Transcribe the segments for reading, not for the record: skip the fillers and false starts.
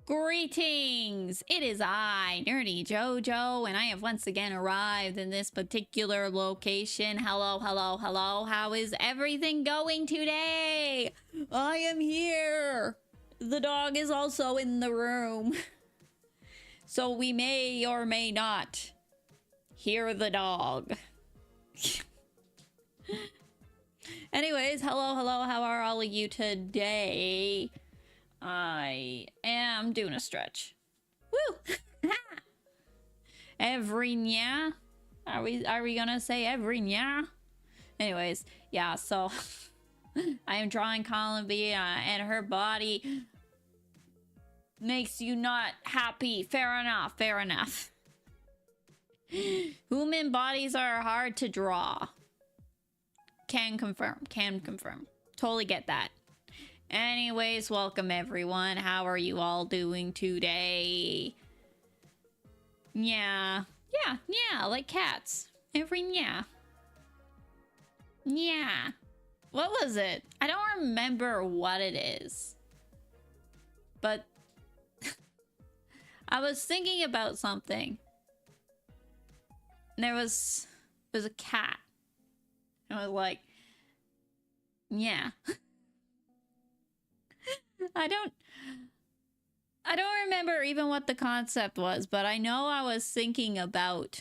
Greetings! It is I, Nerdyjojo, and I have once again arrived in this particular location. Hello, hello, hello. How is everything going today? I am here. The dog is also in the room. So we may or may not hear the dog. Anyways, hello, hello. How are all of you today? I am doing a stretch. Woo! Every nya? Are we gonna say every nya? Anyways, yeah, so I am drawing Columbia and her body makes you not happy. Fair enough, fair enough. Human bodies are hard to draw. Can confirm, can confirm. Totally get that. Anyways, welcome everyone. How are you all doing today? Yeah. Yeah, like cats. Every yeah. Yeah. What was it? I don't remember what it is. But I was thinking about something. And there was a cat. And I was like, yeah. I don't remember even what the concept was, but I know I was thinking about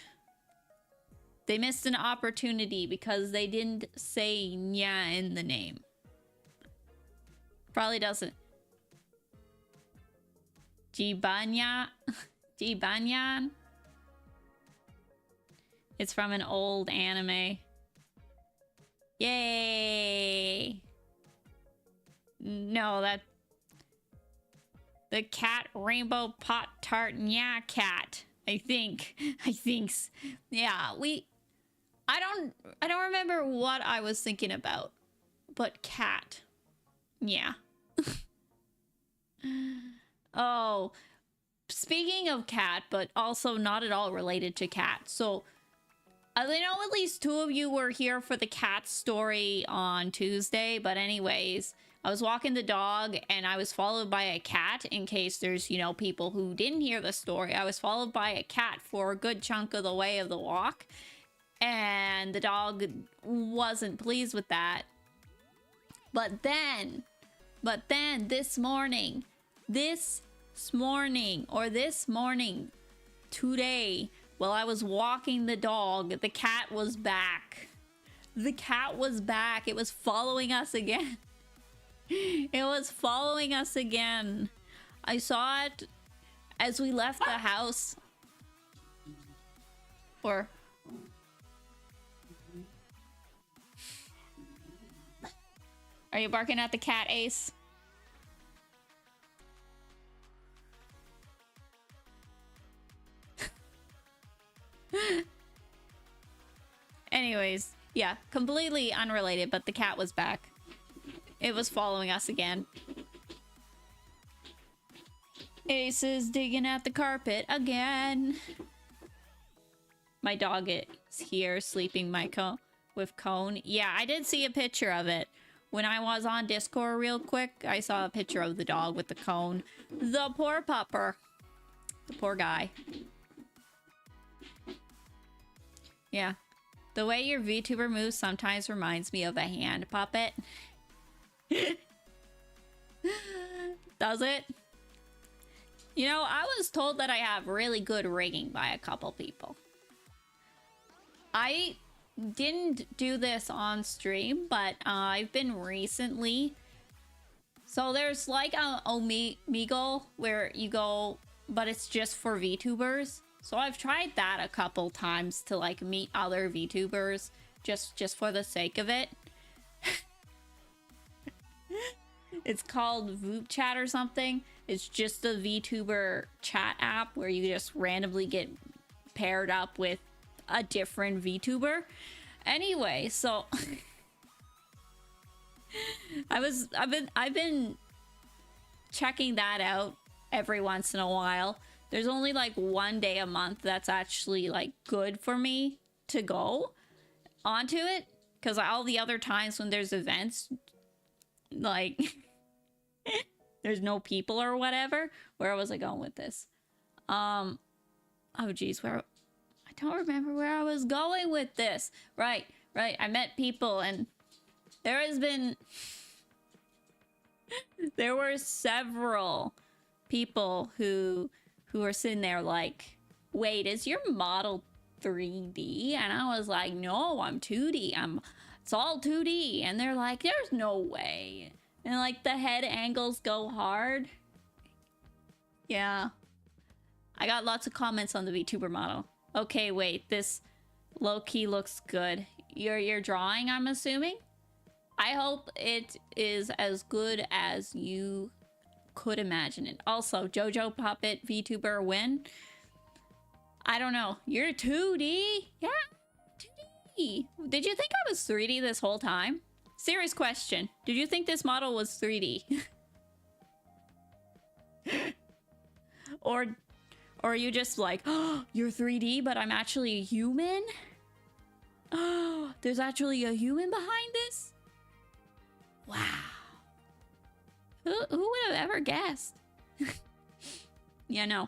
they missed an opportunity because they didn't say nya in the name. Probably doesn't. Jibanya? Jibanyan? It's from an old anime. Yay! No, that... The cat rainbow pot tart nya cat. I think. Yeah, I don't remember what I was thinking about. But cat. Yeah. Oh. Speaking of cat, but also not at all related to cat. So I know at least 2 of you were here for the cat story on Tuesday, but anyways, I was walking the dog and I was followed by a cat in case there's, you know, people who didn't hear the story. I was followed by a cat for a good chunk of the way of the walk. And the dog wasn't pleased with that. But then this morning, today, while I was walking the dog, the cat was back. The cat was back. It was following us again. It was following us again. I saw it as we left the house. Or... Are you barking at the cat, Ace? Anyways, yeah, completely unrelated, but the cat was back. It was following us again. Ace is digging at the carpet again. My dog is here sleeping with Cone. Yeah, I did see a picture of it. When I was on Discord real quick, I saw a picture of the dog with the cone. The poor pupper. The poor guy. Yeah. The way your VTuber moves sometimes reminds me of a hand puppet. Does it? You know, I was told that I have really good rigging by a couple people. I didn't do this on stream, but I've been recently. So there's like a Omegle where you go, but it's just for VTubers. So I've tried that a couple times to like meet other VTubers just for the sake of it. It's called VoopChat Chat or something. It's just a VTuber chat app where you just randomly get paired up with a different VTuber. Anyway, so I've been checking that out every once in a while. There's only like 1 day a month that's actually like good for me to go onto it, because all the other times when there's events, like there's no people or whatever. Where was I going with this? Oh geez, where I don't remember where I was going with this. Right. I met people, and there has been there were several people who are sitting there like, wait, is your model 3D? And I was like, no, I'm 2D. It's all 2D. And they're like, there's no way. And like the head angles go hard. Yeah. I got lots of comments on the VTuber model. Okay, wait, this low-key looks good. You're drawing, I'm assuming? I hope it is as good as you could imagine it. Also, Jojo Puppet VTuber win. I don't know. You're 2D? Yeah, 2D. Did you think I was 3D this whole time? Serious question. Did you think this model was 3D? Or are you just like, oh, you're 3D, but I'm actually a human? Oh, there's actually a human behind this? Wow. Who would have ever guessed? Yeah, no.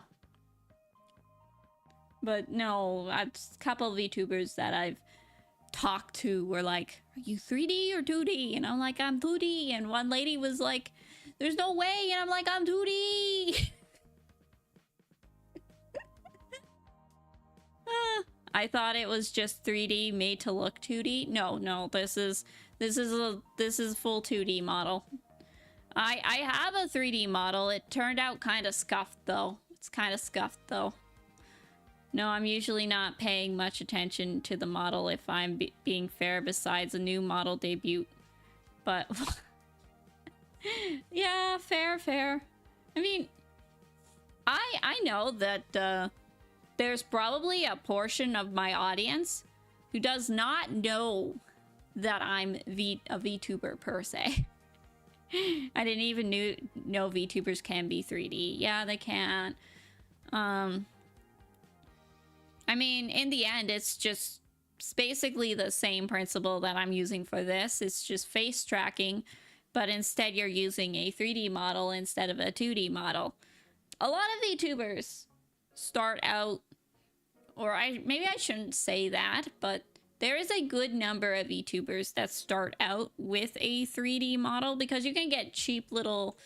But no, a couple of VTubers that I've talked to were like, are you 3D or 2D? And I'm like, I'm 2D. And one lady was like, there's no way. And I'm like, I'm 2D. I thought it was just 3D made to look 2D. No, this is full 2D model. I have a 3D model. It turned out kind of scuffed though. It's kind of scuffed though. No, I'm usually not paying much attention to the model if I'm being fair, besides a new model debut. But yeah, fair. I mean, I know that there's probably a portion of my audience who does not know that I'm a VTuber per se. I didn't even know VTubers can be 3D. Yeah, they can. I mean, in the end, it's basically the same principle that I'm using for this. It's just face tracking, but instead you're using a 3D model instead of a 2D model. A lot of VTubers start out, or maybe I shouldn't say that, but there is a good number of VTubers that start out with a 3D model because you can get cheap little,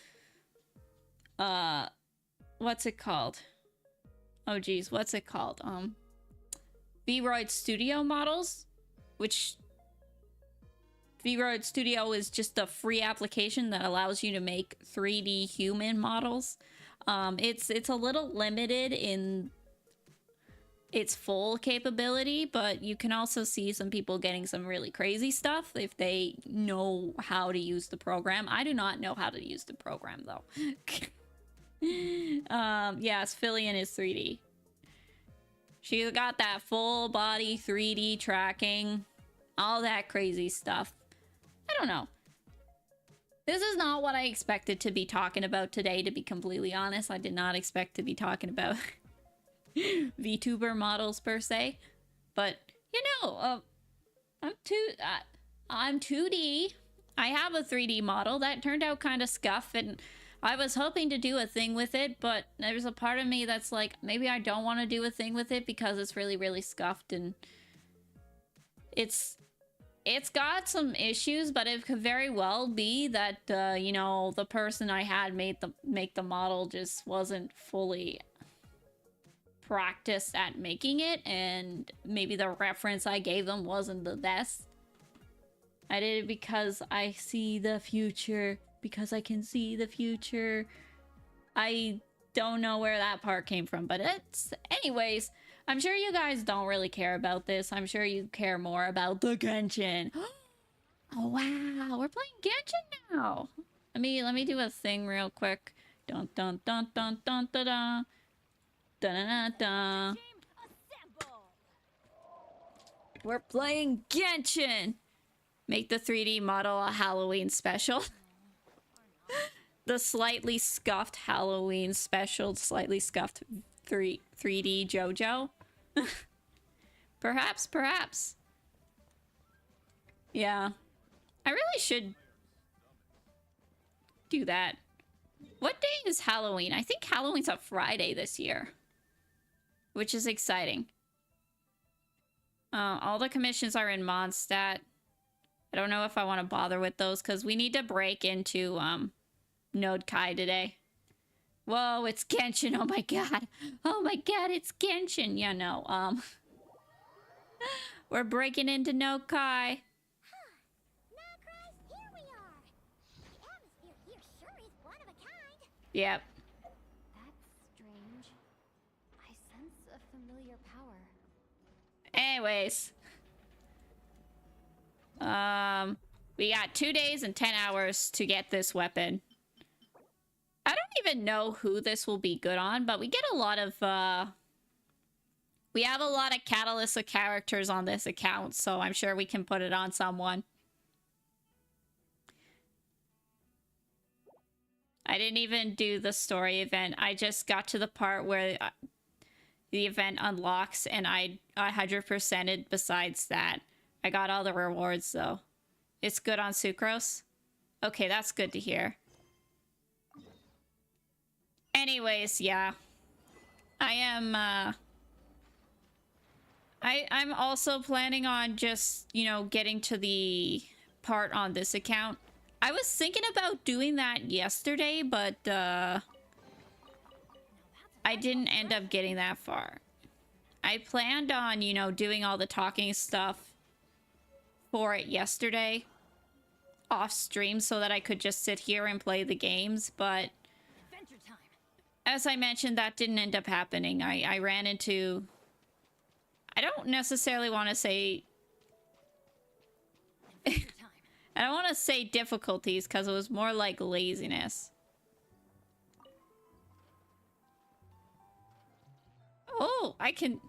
what's it called? Oh geez, what's it called? VRoid Studio models, which VRoid Studio is just a free application that allows you to make 3D human models. It's a little limited in its full capability, but you can also see some people getting some really crazy stuff if they know how to use the program. I do not know how to use the program though. Yes, Fillion is 3D. She's got that full body 3D tracking, all that crazy stuff. I don't know. This is not what I expected to be talking about today, to be completely honest. I did not expect to be talking about VTuber models per se, but you know, I'm 2D. I have a 3D model that turned out kind of scuffed, and I was hoping to do a thing with it, but there's a part of me that's like, maybe I don't want to do a thing with it because it's really scuffed, and it's got some issues, but it could very well be that you know, the person I had make the model just wasn't fully practiced at making it, and maybe the reference I gave them wasn't the best. I did it because I see the future, because I can see the future. I don't know where that part came from, but anyways, I'm sure you guys don't really care about this. I'm sure you care more about the Genshin. Oh wow, we're playing Genshin now. Let me do a thing real quick. Dun dun dun dun dun dun dun. Da-da-da-da. We're playing Genshin! Make the 3D model a Halloween special. The slightly scuffed Halloween special, slightly scuffed 3D JoJo. Perhaps. Yeah. I really should do that. What day is Halloween? I think Halloween's a Friday this year, which is exciting. All the commissions are in Mondstadt. I don't know if I want to bother with those because we need to break into Node Kai today. Whoa, it's Genshin. Oh my god. Oh my god, it's Genshin. Yeah, no. We're breaking into Node Kai. Yep. That's strange. I sense a familiar power. Anyways. We got 2 days and 10 hours to get this weapon. I don't even know who this will be good on, but we get a lot of, we have a lot of Catalyst of characters on this account, so I'm sure we can put it on someone. I didn't even do the story event. I just got to the part where the event unlocks, and I 100%ed besides that. I got all the rewards, though. It's good on Sucrose? Okay, that's good to hear. Anyways, yeah. I am, I'm also planning on just, you know, getting to the part on this account. I was thinking about doing that yesterday, but, I didn't end up getting that far. I planned on, you know, doing all the talking stuff for it yesterday off stream so that I could just sit here and play the games, but as I mentioned, that didn't end up happening. I ran into... I don't necessarily want to say... I don't want to say difficulties, because it was more like laziness. Oh, I can...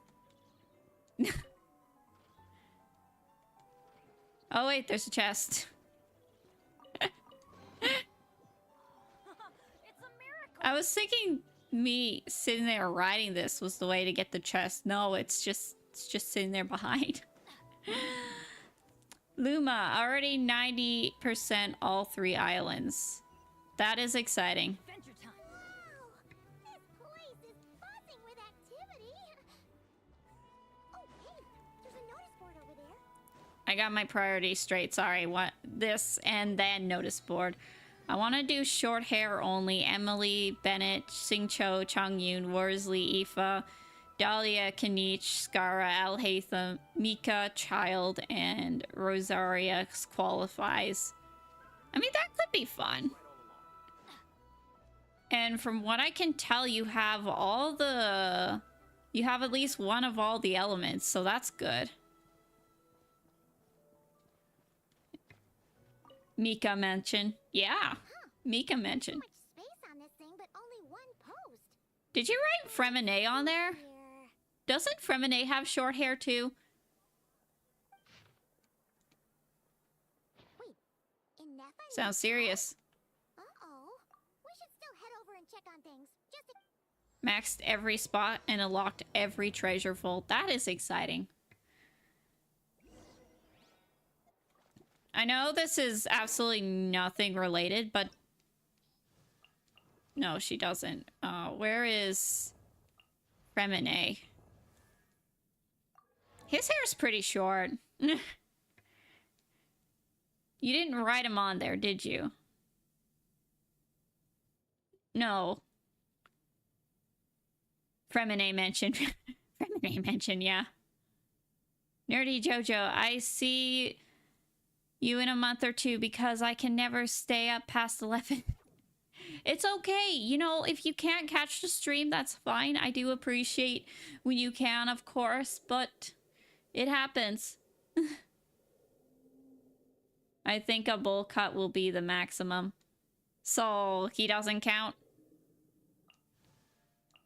Oh wait, there's a chest. I was thinking me sitting there riding this was the way to get the chest. No, it's just sitting there behind. Luma, already 90% all 3 islands. That is exciting. Wow, this place is buzzing with activity. Oh, hey, there's a notice board over there. I got my priorities straight. Sorry, what? This and then notice board. I want to do short hair only. Emily, Bennett, Singcho, Changyun, Worsley, Aoife, Dahlia, Kanich, Skara, Al Hatham, Mika, Child, and Rosaria qualifies. I mean, that could be fun. And from what I can tell, you have all the... You have at least one of all the elements, so that's good. Mika mentioned. Yeah, Mika mentioned. So much space on this thing, but only one post. Did you write Fremine on there? Here. Doesn't Fremine have short hair too? Wait, in Nepha? Sounds serious. Uh-oh. We should still head over and check on things. Just to... Maxed every spot and unlocked every treasure vault. That is exciting. I know this is absolutely nothing related, but... No, she doesn't. Where is... Fremine? His hair's pretty short. You didn't write him on there, did you? No. Fremine mentioned. Fremine mentioned, yeah. Nerdyjojo, I see you in a month or two because I can never stay up past 11. It's okay. You know, if you can't catch the stream, that's fine. I do appreciate when you can, of course, but it happens. I think a bowl cut will be the maximum. So he doesn't count.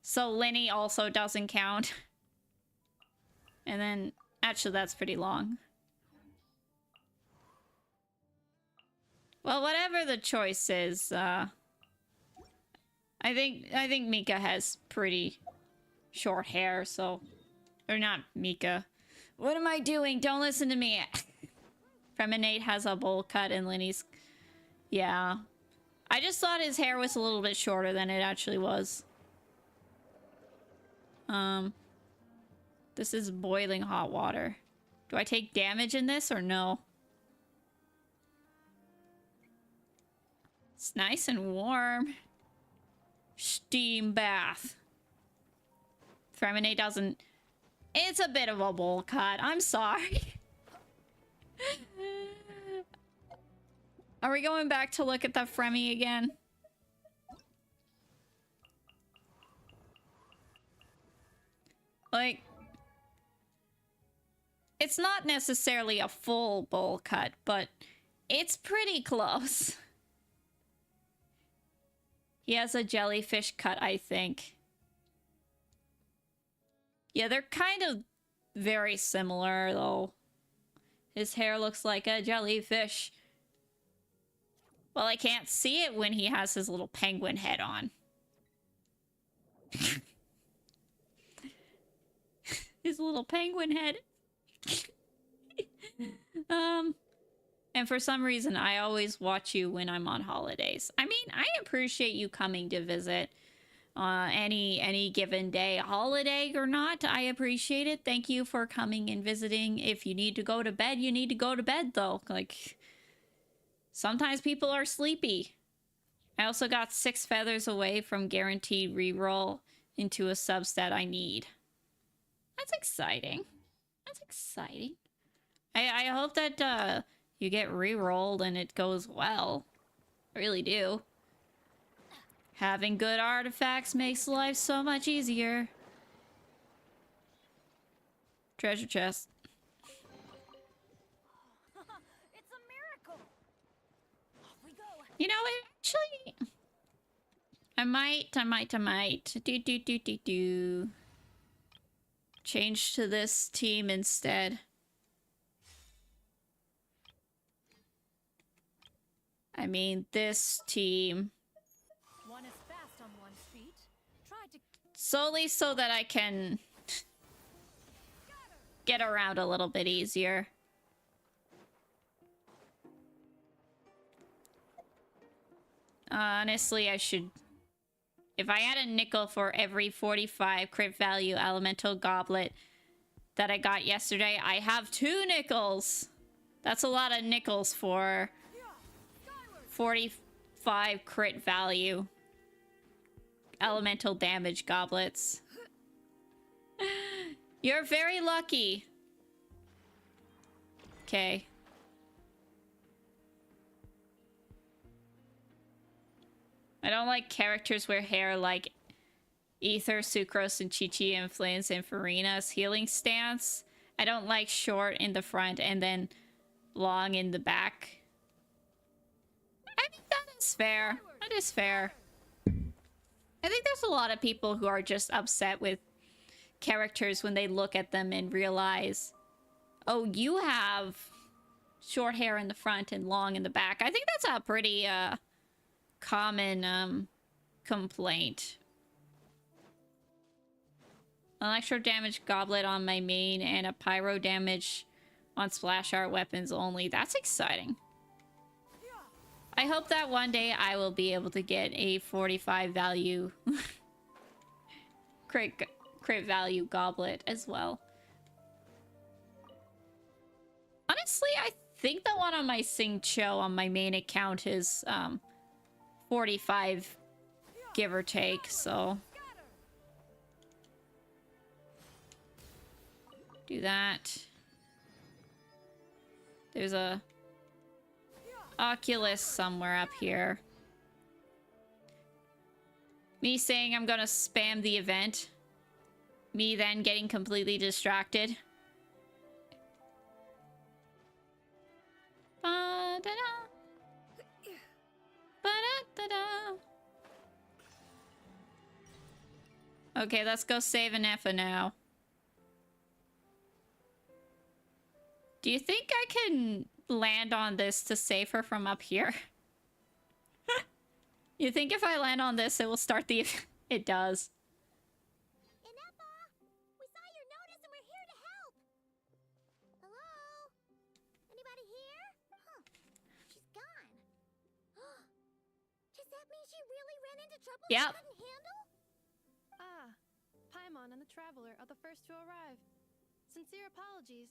So Lenny also doesn't count. And then, actually, that's pretty long. Well, whatever the choice is, I think Mika has pretty short hair, so... Or not Mika. What am I doing? Don't listen to me. Feminate has a bowl cut and Lenny's... Yeah. I just thought his hair was a little bit shorter than it actually was. This is boiling hot water. Do I take damage in this or no? It's nice and warm. Steam bath. Fremine doesn't... It's a bit of a bowl cut. I'm sorry. Are we going back to look at the Fremi again? Like... It's not necessarily a full bowl cut, but it's pretty close. He has a jellyfish cut, I think. Yeah, they're kind of very similar, though. His hair looks like a jellyfish. Well, I can't see it when he has his little penguin head on. His little penguin head. And for some reason, I always watch you when I'm on holidays. I mean, I appreciate you coming to visit any given day, holiday or not. I appreciate it. Thank you for coming and visiting. If you need to go to bed, you need to go to bed, though. Like, sometimes people are sleepy. I also got 6 feathers away from guaranteed reroll into a substat I need. That's exciting. That's exciting. I hope that you get re-rolled and it goes well. I really do. Having good artifacts makes life so much easier. Treasure chest. It's a miracle. Off we go. You know, actually, I might. Do. Change to this team instead. I mean, this team. One is fast on one's feet. Try to Solely so that I can get around a little bit easier. Honestly, I should... If I had a nickel for every 45 crit value elemental goblet that I got yesterday, I have 2 nickels! That's a lot of nickels for 45 crit value elemental damage goblets. You're very lucky. Okay. I don't like characters with hair like Ether, Sucrose, and Chi-Chi influence and Farina's healing stance. I don't like short in the front and then long in the back. I think that is fair. That is fair. I think there's a lot of people who are just upset with characters when they look at them and realize, oh, you have short hair in the front and long in the back. I think that's a pretty common complaint. Electro damage goblet on my main and a pyro damage on splash art weapons only. That's exciting. I hope that one day I will be able to get a 45 value crit value goblet as well. Honestly, I think the one on my Sing Cho on my main account is 45 give or take, so do that. There's a Oculus somewhere up here. Me saying I'm gonna spam the event. Me then getting completely distracted. Ba-da-da. Ba-da-da-da. Okay, let's go save an Effa now. Do you think I can land on this to save her from up here? You think if I land on this, it will start the... It does. Inepa, we saw your notice and we're here to help. Hello? Anybody here? Huh. She's gone. She's that mean she really ran into trouble Yep. she couldn't handle? Ah, Paimon and the Traveler are the first to arrive. Sincere apologies.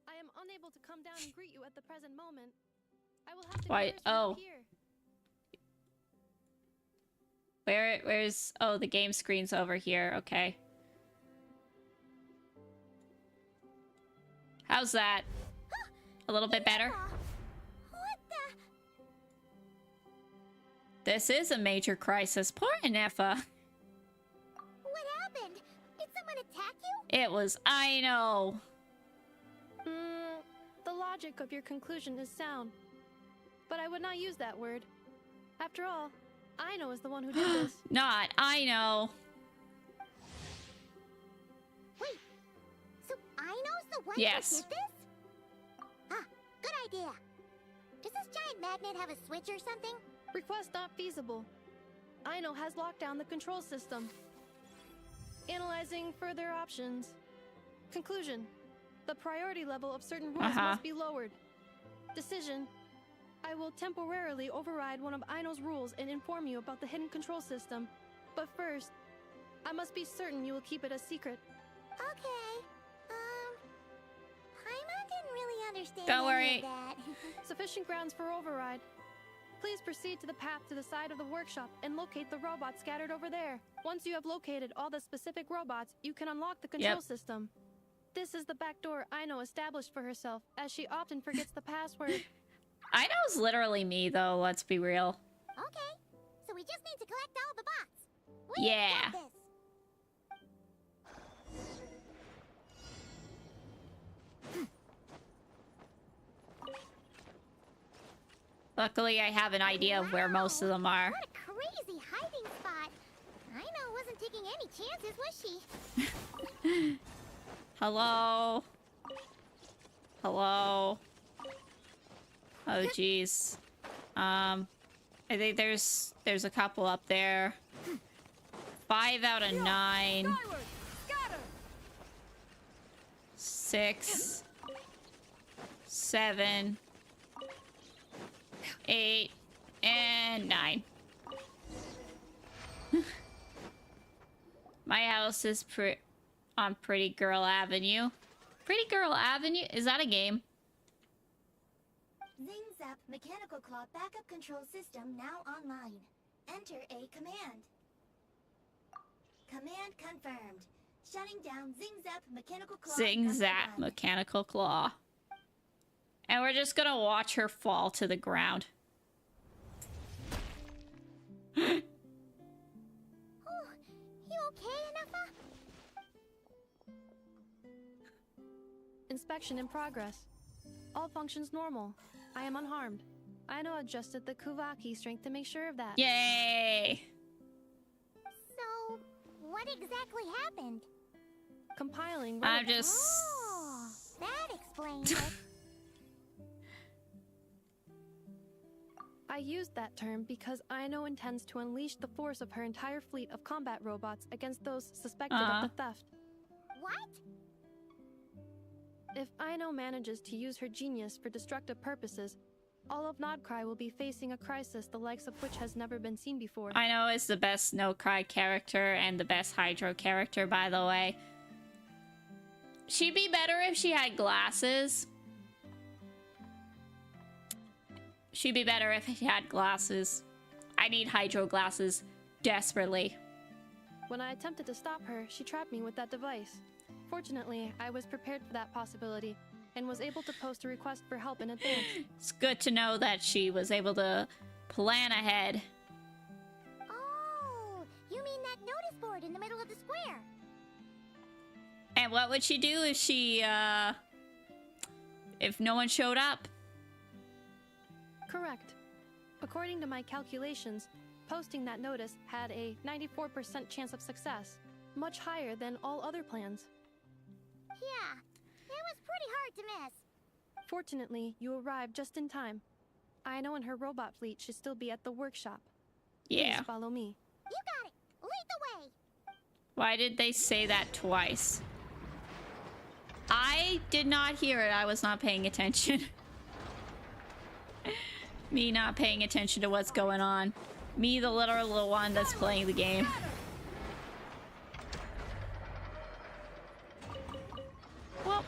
I am unable to come down and greet you at the present moment. I will have to Why- converse with oh. you here. Where's... Oh, the game screen's over here. Okay. How's that? A little bit better? What the? This is a major crisis. Poor Inefa. What happened? Did someone attack you? It was... I know. The logic of your conclusion is sound. But I would not use that word. After all, Aino is the one who did this. Not. I know. Wait, so Aino's the one Yes. who did this? Ah, good idea. Does this giant magnet have a switch or something? Request not feasible. Aino has locked down the control system. Analyzing further options. Conclusion. The priority level of certain rules must be lowered. Decision. I will temporarily override one of Aino's rules and inform you about the hidden control system. But first, I must be certain you will keep it a secret. Okay. Paimon didn't really understand Don't any worry. of that. Sufficient grounds for override. Please proceed to the path to the side of the workshop and locate the robots scattered over there. Once you have located all the specific robots, you can unlock the control system. This is the back door Aino established for herself, as she often forgets the password. I know it's literally me, though. Let's be real. Okay, so we just need to collect all the bots. We Yeah. got this. Luckily, I have an idea of where most of them are. What a crazy hiding spot. Aino wasn't taking any chances, was she? Hello? Hello? Oh, jeez. I think there's a couple up there. 5 out of 9. Skyward! Scatter! 6. 7. 8. And 9. My house is on Pretty Girl Avenue. Pretty Girl Avenue? Is that a game? Zing Zap Mechanical Claw Backup Control System now online. Enter a command. Command confirmed. Shutting down Zing Zap Mechanical Claw. Zing number Zap 1. Mechanical Claw. And we're just gonna watch her fall to the ground. Oh, you okay, Anafa? Inspection in progress. All functions normal. I am unharmed. Aino adjusted the Kuvaki strength to make sure of that. Yay! So, what exactly happened? Compiling. I'm relevant- just... Oh, that explains it. I used that term because Aino intends to unleash the force of her entire fleet of combat robots against those suspected of the theft. What? If Aino manages to use her genius for destructive purposes, all of Nodcry will be facing a crisis the likes of which has never been seen before. I know it's the best No Cry character and the best Hydro character, by the way. She'd be better if she had glasses. She'd be better if she had glasses. I need Hydro glasses desperately. When I attempted to stop her, she trapped me with that device. Fortunately, I was prepared for that possibility and was able to post a request for help in advance. It's good to know that she was able to plan ahead. Oh, you mean that notice board in the middle of the square? And what would she do if she, if no one showed up? Correct. According to my calculations, posting that notice had a 94% chance of success, much higher than all other plans. Yeah, it was pretty hard to miss. Fortunately, you arrived just in time. Aino and her robot fleet should still be at the workshop. Yeah. Please follow me. You got it. Lead the way. Why did they say that twice? I did not hear it. I was not paying attention. Me not paying attention to what's going on. Me, the literal one that's playing the game. Well,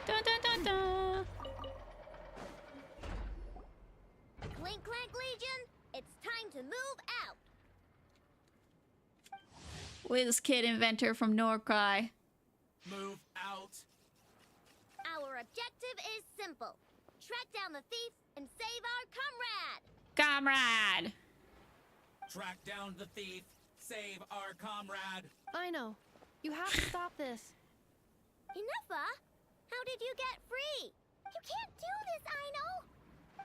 dun dun dun dun. Clink Clank Legion, it's time to move out. Whiz Kid Inventor from Norcry. Move out. Our objective is simple. Track down the thief and save our comrade. Comrade! Track down the thief. Save our comrade. I know. You have to stop this. Enough, how did you get free? You can't do this, Aino.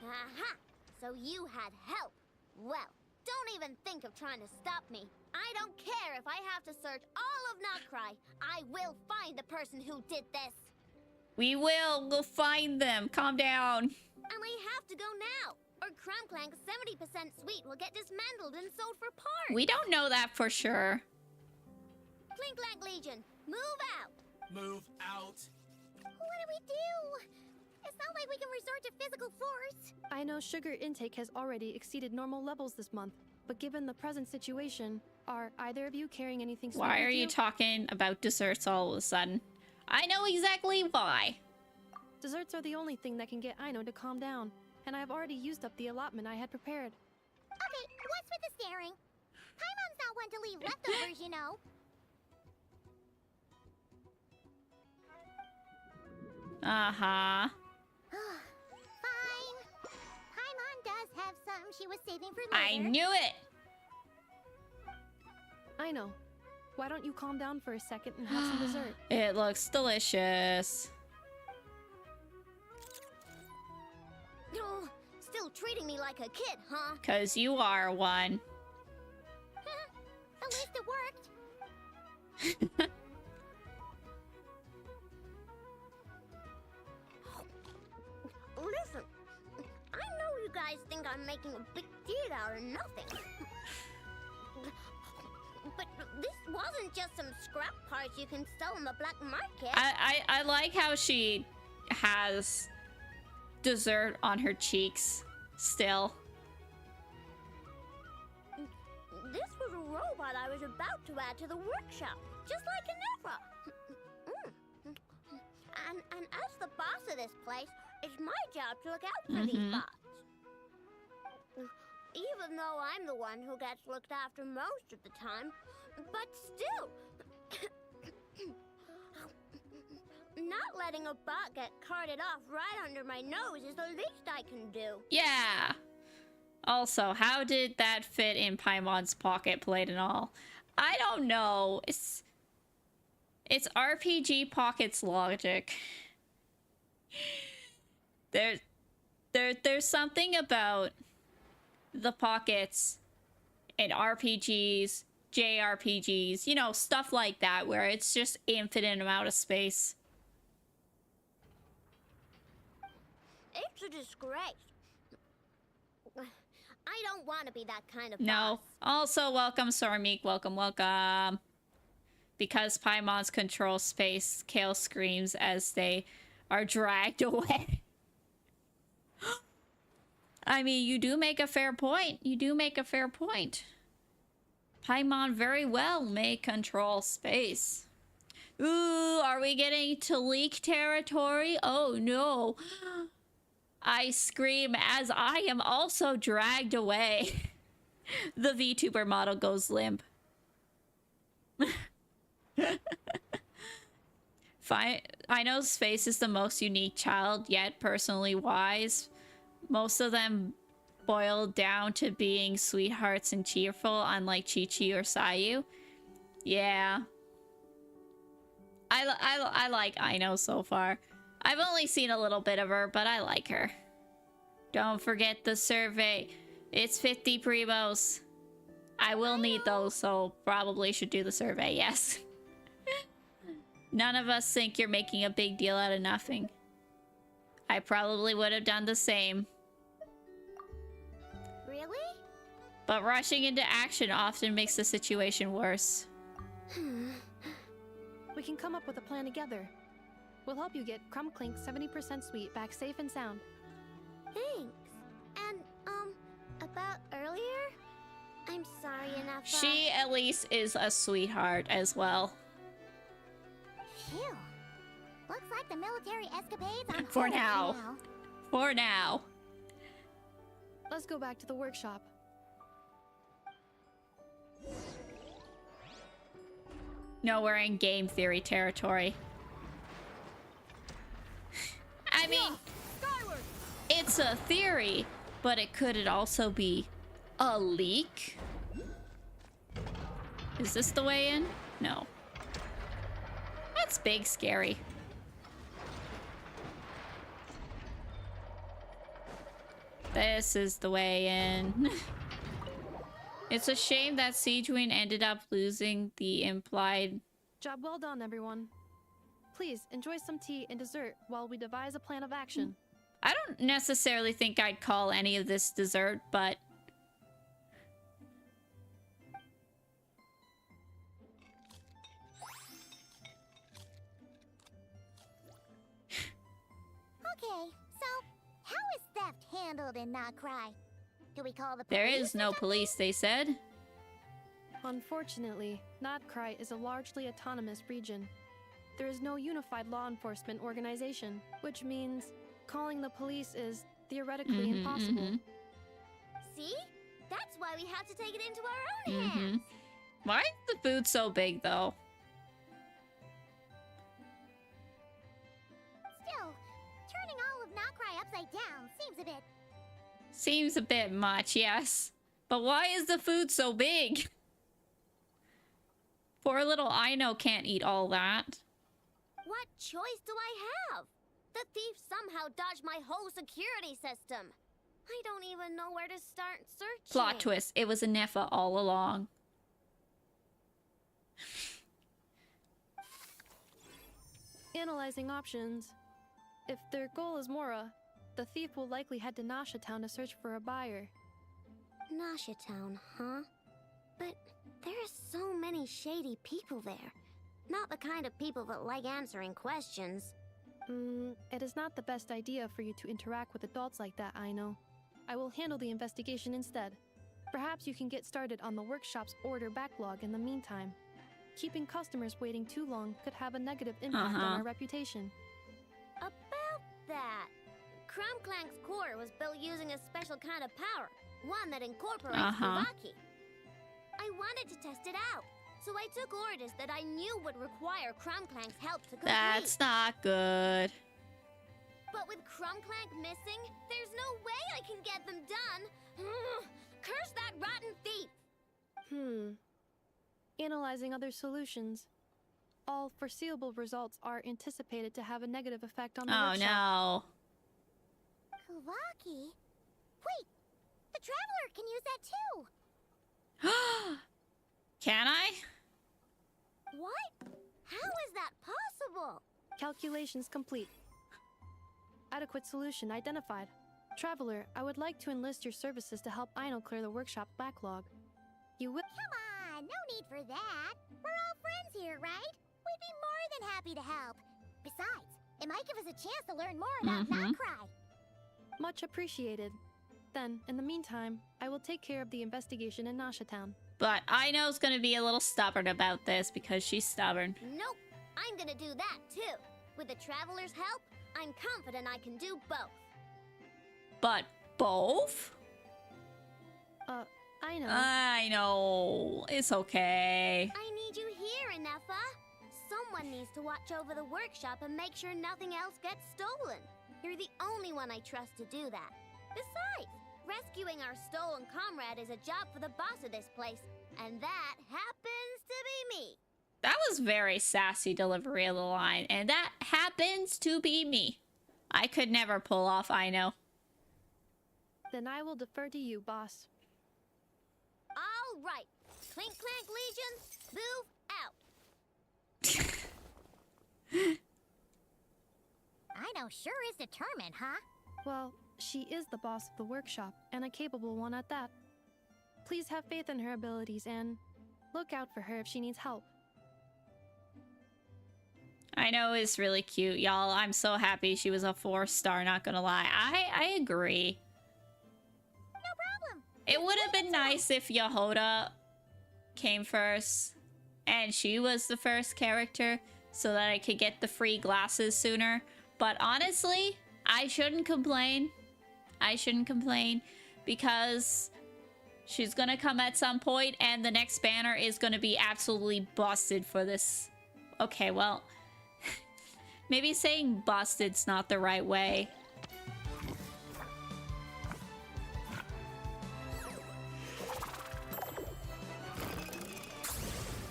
Aha! So you had help. Well, don't even think of trying to stop me. I don't care if I have to search all of Notcry. I will find the person who did this. We will. We'll find them. Calm down. And we have to go now, or Crumclank's 70% suite will get dismantled and sold for parts. We don't know that for sure. Clink Clank Legion, move out. Move out. What do we do? It's not like we can resort to physical force. I know sugar intake has already exceeded normal levels this month, but given the present situation, are either of you carrying anything sweet Why with are you talking about desserts all of a sudden? I know exactly why. Desserts are the only thing that can get Aino to calm down, and I've already used up the allotment I had prepared. Okay, what's with the staring? Paimon's not one to leave leftovers, you know. Uh-huh. Fine. Paimon does have something she was saving for I later. knew it! Aino, why don't you calm down for a second and have some dessert? It looks delicious. Oh, still treating me like a kid, huh? 'Cause you are one. At least it worked. Listen, I know you guys think I'm making a big deal out of nothing. But this wasn't just some scrap parts you can sell on the black market. I like how she has dessert on her cheeks still. This was a robot I was about to add to the workshop, just like Aneva. And as the boss of this place, it's my job to look out for these bots. Even though I'm the one who gets looked after most of the time. But still, not letting a bot get carted off right under my nose is the least I can do. Yeah. Also, how did that fit in Paimon's pocket plate and all? I don't know. It's RPG Pocket's logic. There's something about the pockets in RPGs, JRPGs, you know, stuff like that, where it's just infinite amount of space. It's a disgrace. I don't want to be that kind of No. boss. Also, welcome, Sormeek. Welcome, welcome. Because Paimon's control space, Kale screams as they are dragged away. I mean, you do make a fair point. You do make a fair point. Paimon very well may control space. Ooh, are we getting to leak territory? Oh no. I scream as I am also dragged away. The VTuber model goes limp. I know Space is the most unique child, yet personally wise. Most of them boil down to being sweethearts and cheerful, unlike Chi-Chi or Sayu. Yeah. I like Aino so far. I've only seen a little bit of her, but I like her. Don't forget the survey. It's 50 primos. I will need those, so probably should do the survey, yes. None of us think you're making a big deal out of nothing. I probably would have done the same. Really? But rushing into action often makes the situation worse. We can come up with a plan together. We'll help you get Crumclink's 70% suite back safe and sound. Thanks. And, about earlier? I'm sorry, Anafa. She at least is a sweetheart as well. Phew. Looks like the military escapades on For hold now. For now. Let's go back to the workshop. No, we're in game theory territory. I mean, it's a theory, but it could also be a leak. Is this the way in? No. That's big scary. This is the way in. It's a shame that Siegewin ended up losing the implied... Job well done, everyone. Please, enjoy some tea and dessert while we devise a plan of action. I don't necessarily think I'd call any of this dessert, but... Okay, so how is theft handled in Nocry? Do we call the police? There is or no something? police, they said. Unfortunately, Nodcry is a largely autonomous region. There is no unified law enforcement organization, which means calling the police is theoretically impossible. See? That's why we have to take it into our own hands. Why is the food so big, though? Still, turning all of Nocry upside down seems a bit... Seems a bit much, yes. But why is the food so big? Poor little Aino can't eat all that. What choice do I have? The thief somehow dodged my whole security system. I don't even know where to start searching. Plot twist, it was a Nefa all along. Analyzing options. If their goal is Mora, the thief will likely head to Nasha Town to search for a buyer. Nasha Town, huh? But there are so many shady people there. Not the kind of people that like answering questions. It is not the best idea for you to interact with adults like that, I know. I will handle the investigation instead. Perhaps you can get started on the workshop's order backlog in the meantime. Keeping customers waiting too long could have a negative impact on our reputation. About that, Crumclank's core was built using a special kind of power, one that incorporates Kuvaki. I wanted to test it out, so I took orders that I knew would require Crumclank's help to complete. That's not good. But with Crumclank missing, there's no way I can get them done. Curse that rotten thief! Analyzing other solutions. All foreseeable results are anticipated to have a negative effect on the workshop. No. Kuvaki? Wait! The Traveler can use that too! Can I? What? How is that possible? Calculations complete. Adequate solution identified. Traveler, I would like to enlist your services to help Aino clear the workshop backlog. You will— Come on, no need for that. We're all friends here, right? We'd be more than happy to help. Besides, it might give us a chance to learn more about Nocry. Much appreciated. Then, in the meantime, I will take care of the investigation in Nasha Town. But Aino's gonna be a little stubborn about this because she's stubborn. Nope, I'm gonna do that too. With the Traveler's help, I'm confident I can do both. But both? I know. I know. It's okay. I need you here, Inefa. Someone needs to watch over the workshop and make sure nothing else gets stolen. You're the only one I trust to do that. Besides, rescuing our stolen comrade is a job for the boss of this place, and that happens to be me. That was very sassy delivery of the line, and that happens to be me. I could never pull off Aino. Then I will defer to you, boss. All right. Clink Clank Legion, move out. Aino sure is determined, huh? Well, she is the boss of the workshop, and a capable one at that. Please have faith in her abilities and look out for her if she needs help. Aino is really cute, y'all. I'm so happy she was a 4-star, not gonna lie. I agree. No problem. It would have been nice if Yehoda came first and she was the first character so that I could get the free glasses sooner. But honestly, I shouldn't complain. I shouldn't complain because she's gonna come at some point and the next banner is gonna be absolutely busted for this. Okay, well, maybe saying busted's not the right way.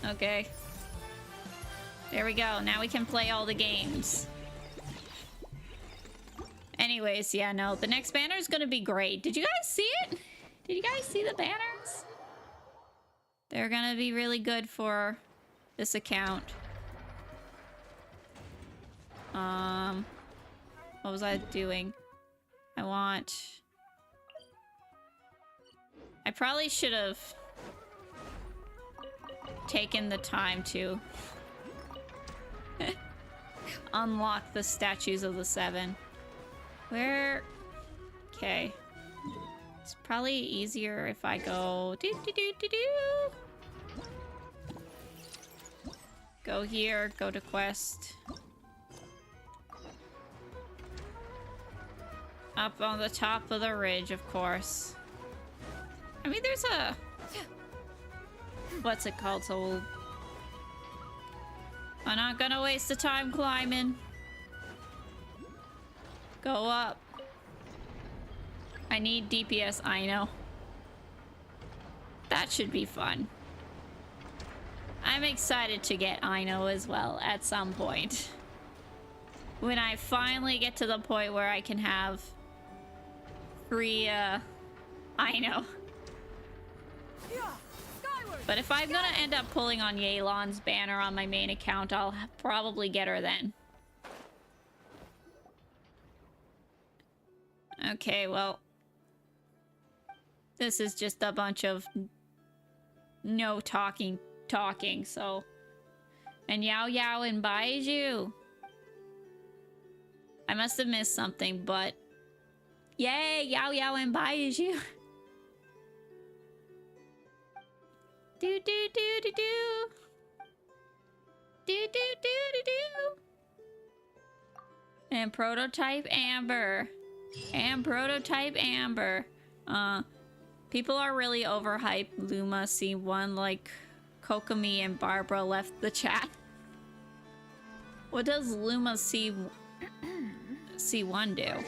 Okay. There we go. Now we can play all the games. Anyways, yeah, no. The next banner is gonna be great. Did you guys see it? Did you guys see the banners? They're gonna be really good for this account. What was I doing? I probably should have taken the time to unlock the statues of the seven. Where? Okay. It's probably easier if I go go here, go to quest. Up on the top of the ridge, of course. I mean, there's a... What's it called? So I'm not gonna waste the time climbing. Go up. I need DPS, I know. That should be fun. I'm excited to get Ino as well at some point. When I finally get to the point where I can have free, Ino. But if I'm gonna end up pulling on Yelan's banner on my main account, I'll probably get her then. Okay, well. This is just a bunch of no talking, so. And Yao Yao and Baiju. I must have missed something, but... Yay, Yao Yao and Baiju. Do do do do do. Do do do do do. And Prototype Amber. And Prototype Amber. People are really overhyped Luma C1 like Kokomi and Barbara left the chat. What does Luma C1 do?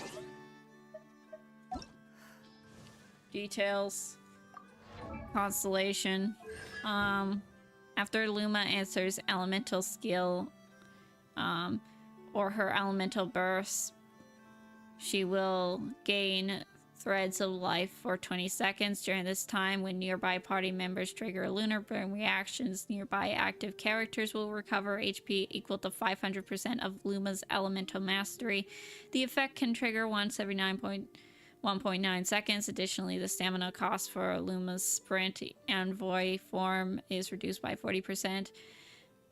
Details. Constellation. After Luma answers elemental skill, or her elemental burst, she will gain threads of life for 20 seconds. During this time, when nearby party members trigger lunar burn reactions, nearby active characters will recover HP equal to 500% of Luma's elemental mastery. The effect can trigger once every 1.9 seconds. Additionally, the stamina cost for Luma's sprint envoy form is reduced by 40%,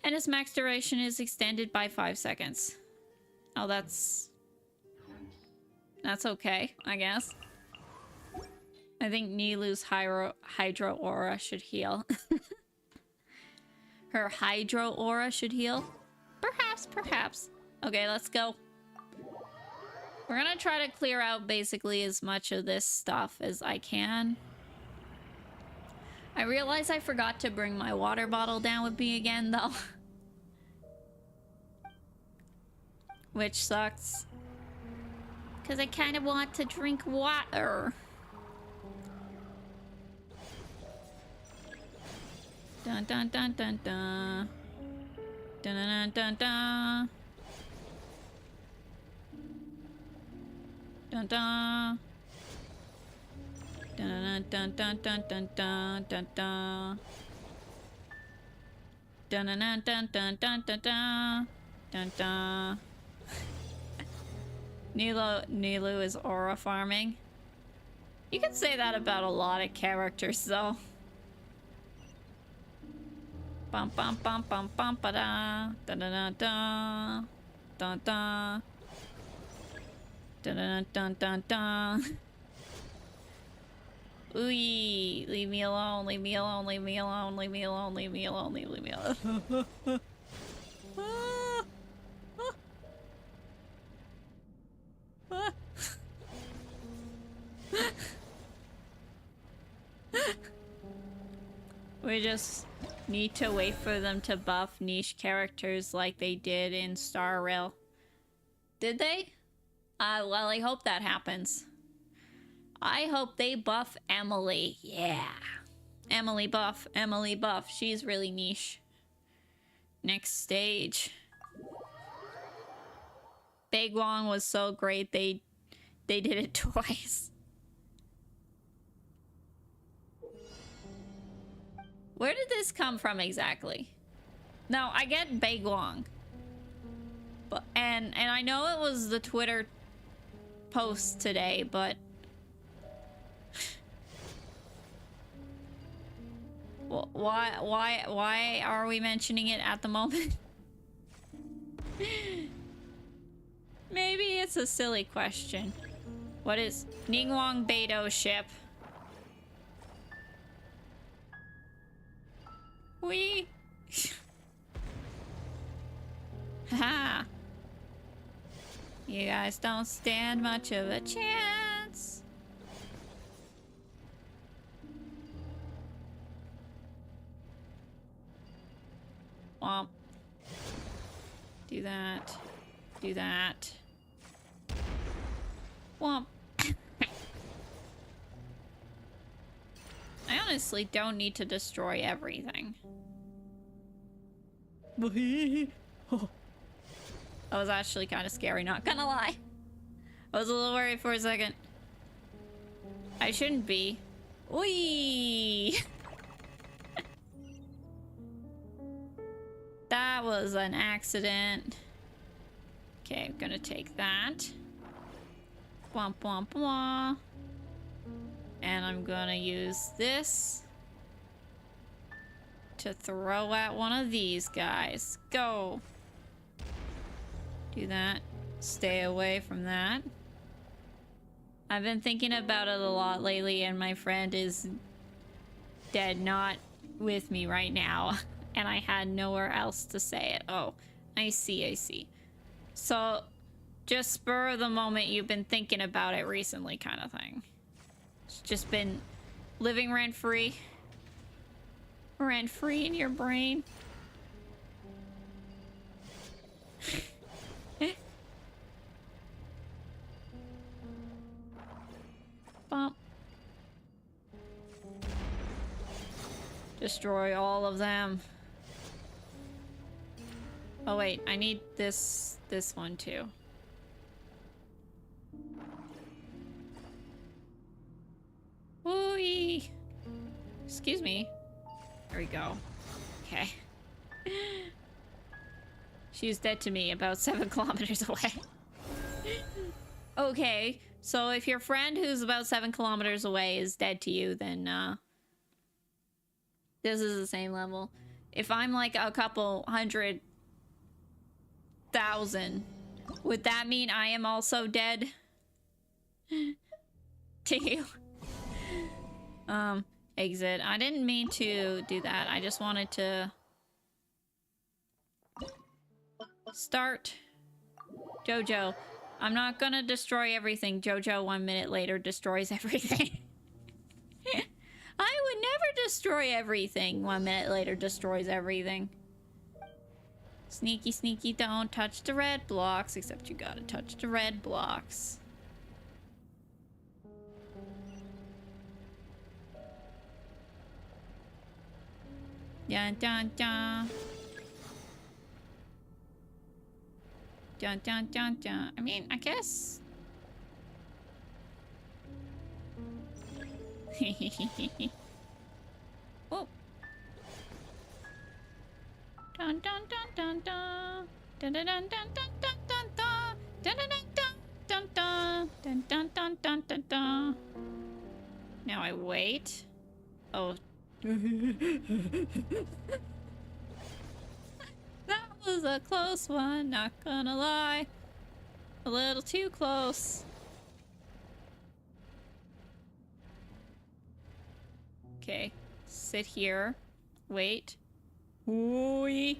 and its max duration is extended by 5 seconds. Oh, that's okay, I guess. I think Nilu's Hydro Aura should heal. Her Hydro Aura should heal? Perhaps. Okay, let's go. We're gonna try to clear out basically as much of this stuff as I can. I realize I forgot to bring my water bottle down with me again, though. Which sucks. Because I kind of want to drink water. Dun dun dun dun dun. Dun dun dun dun. Dun dun. Dun dun dun dun dun dun dun dun. Dun dun dun dun dun dun dun dun. Dun dun. Nilu is aura farming. You can say that about a lot of characters, though. Bum bum bum bum bum ba da da da da da da dun dun dun dun dun. Ooh, leave me alone, leave me alone, leave me alone, leave me alone, leave me alone, leave me alone. We just need to wait for them to buff niche characters like they did in Star Rail. Did they? Well, I hope that happens. I hope they buff Emily. Yeah. Emily buff. Emily buff. She's really niche. Next stage. Big Wong was so great they did it twice. Where did this come from exactly? No, I get Big Wong. But and I know it was the Twitter post today, but why are we mentioning it at the moment? Maybe it's a silly question. What is Ningguang Beidou ship? We ha. You guys don't stand much of a chance. Womp. Do that. Do that. Womp. I honestly don't need to destroy everything. That was actually kind of scary, not gonna lie. I was a little worried for a second. I shouldn't be. Whee! That was an accident. Okay, I'm gonna take that. Womp womp womp. And I'm gonna use this to throw at one of these guys. Go! Do that. Stay away from that. I've been thinking about it a lot lately, and my friend is dead, not with me right now. And I had nowhere else to say it. Oh, I see, I see. So, just spur of the moment, you've been thinking about it recently kind of thing. It's just been living rent-free. Rent-free in your brain. Bump. Destroy all of them. Oh wait, I need this one too. Whee! Excuse me. There we go. Okay. She was dead to me about 7 kilometers away. Okay, so if your friend who's about 7 kilometers away is dead to you, then this is the same level. If I'm like a couple 100,000, would that mean I am also dead? To you? Exit. I didn't mean to do that. I just wanted to start. Jojo, I'm not gonna destroy everything. Jojo 1 minute later destroys everything. I would never destroy everything. 1 minute later destroys everything. Sneaky, sneaky, don't touch the red blocks. Except you gotta touch the red blocks. Dun dun dun. Dun dun dun dun. I mean, I guess. Oh. Dun dun dun dun dun. Dun dun dun dun dun dun dun dun. Dun dun dun dun dun dun dun dun dun dun dun. Now I wait. Oh. That was a close one, not gonna lie. A little too close. Okay. Sit here. Wait. Ooh.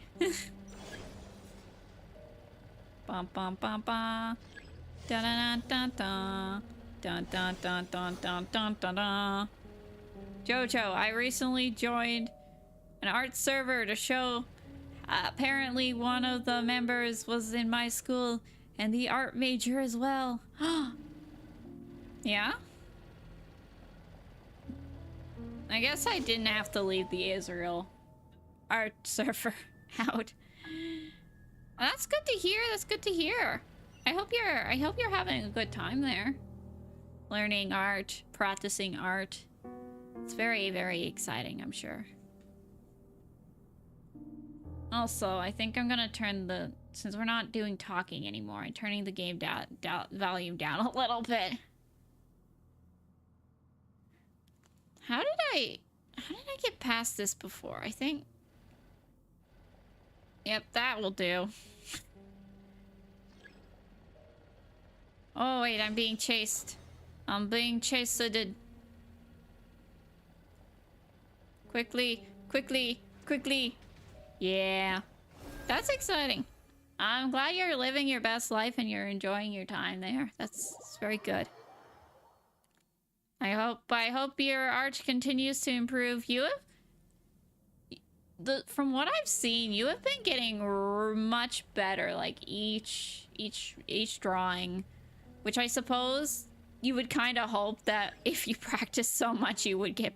Bum bum bum bum. Dun dun dun dun. Dun dun dun dun dun dun dun dun. Jojo, I recently joined an art server to show. Apparently one of the members was in my school and the art major as well. Yeah? I guess I didn't have to leave the Israel art server out. That's good to hear. That's good to hear. I hope you're having a good time there. Learning art, practicing art. It's very, very exciting, I'm sure. Also, I think I'm gonna turn the... Since we're not doing talking anymore, I'm turning the game volume down a little bit. How did I get past this before? I think... Yep, that will do. Oh, wait, I'm being chased. I'm being chased. Quickly, quickly, quickly. Yeah. That's exciting. I'm glad you're living your best life and you're enjoying your time there. That's very good. I hope your art continues to improve. From what I've seen, you have been getting much better, like each drawing, which I suppose you would kind of hope that if you practice so much, you would get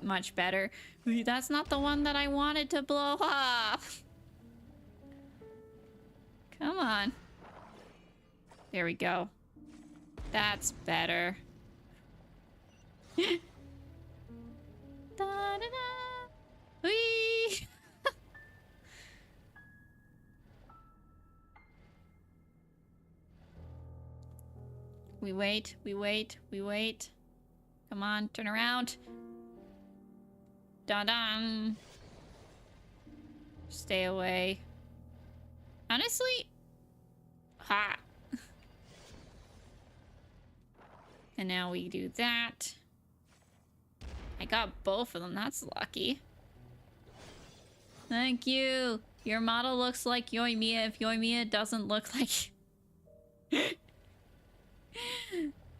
much better. That's not the one that I wanted to blow up. Come on. There we go. That's better. Da-da-da. Whee! We wait, we wait, we wait. Come on, turn around. Dun-dun. Stay away. Honestly... Ha! And now we do that. I got both of them, that's lucky. Thank you! Your model looks like Yoimiya if Yoimiya doesn't look like...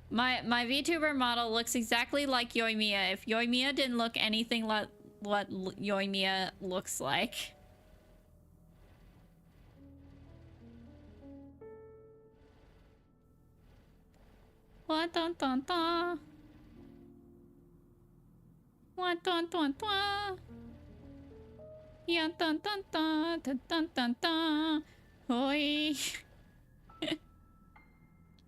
My VTuber model looks exactly like Yoimiya if Yoimiya didn't look anything like what Yoimiya looks like. What dun dun dun? What dun dun dun? Yeah dun dun dun dun dun dun dun. Hoi.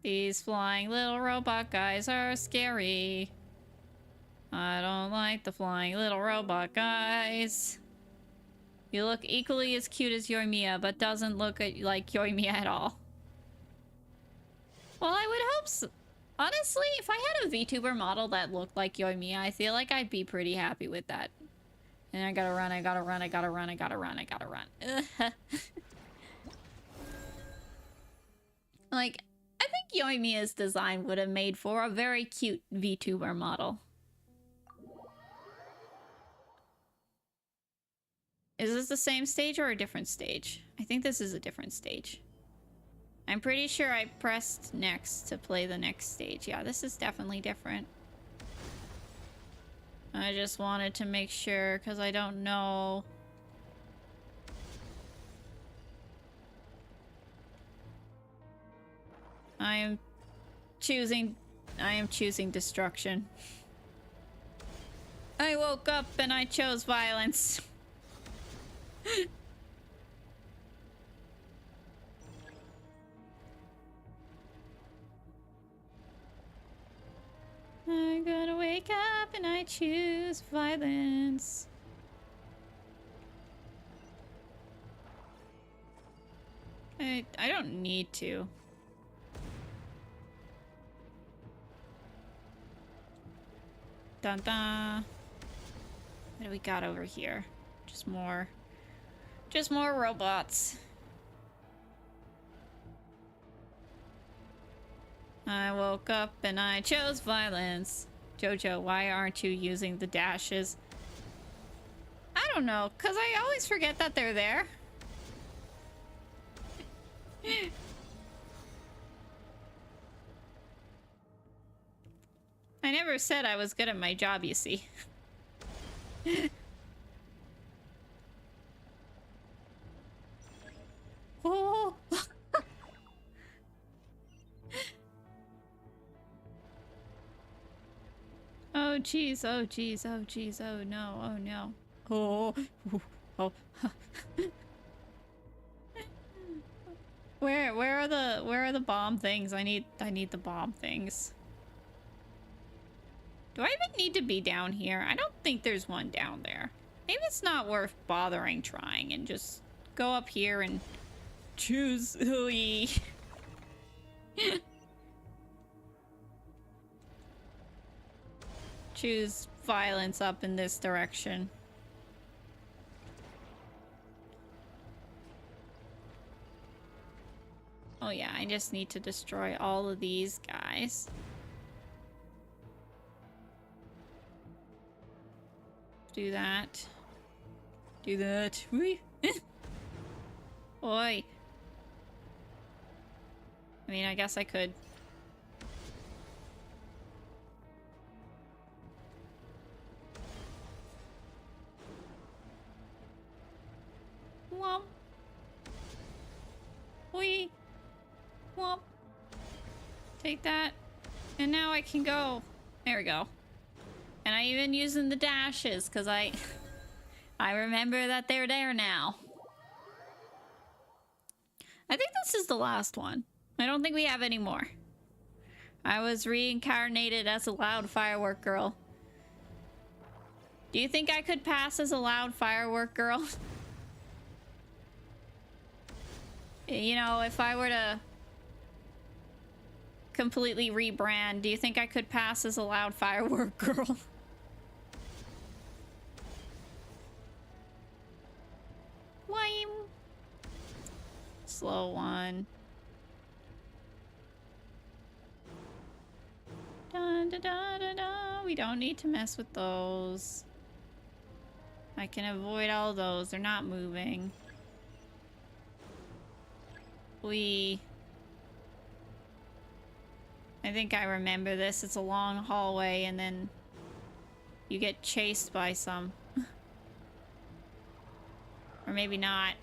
These flying little robot guys are scary. I don't like the flying little robot guys. You look equally as cute as Yoimiya, but doesn't look like Yoimiya at all. Well, I would hope so. Honestly, if I had a VTuber model that looked like Yoimiya, I feel like I'd be pretty happy with that. And I gotta run, I gotta run, I gotta run, I gotta run, I gotta run. Like... I think Yoimiya's design would have made for a very cute VTuber model. Is this the same stage or a different stage? I think this is a different stage. I'm pretty sure I pressed next to play the next stage. Yeah, this is definitely different. I just wanted to make sure because I don't know. I am choosing destruction. I woke up and I chose violence. I'm gonna wake up and I choose violence. I don't need to. Dun dun. What do we got over here? Just more robots. I woke up and I chose violence. Jojo, why aren't you using the dashes? I don't know, because I always forget that they're there. I never said I was good at my job, you see. Oh. Oh jeez, oh jeez, oh jeez, oh no, oh no. Oh, oh. Where are the bomb things? I need the bomb things. Do I even need to be down here? I don't think there's one down there. Maybe it's not worth bothering trying and just go up here and choose Hui. Choose violence up in this direction. Oh yeah, I just need to destroy all of these guys. Do that. Do that. Whee! Oi. I mean, I guess I could. Womp. Whee! Womp. Take that. And now I can go. There we go. And I even using the dashes because I remember that they're there now. I think this is the last one. I don't think we have any more. I was reincarnated as a loud firework girl. Do you think I could pass as a loud firework girl? You know, if I were to completely rebrand, do you think I could pass as a loud firework girl? Lame. Slow one. Dun, da, da, da, da. We don't need to mess with those. I can avoid all those. They're not moving. I think I remember this. It's a long hallway and then you get chased by some. Or maybe not.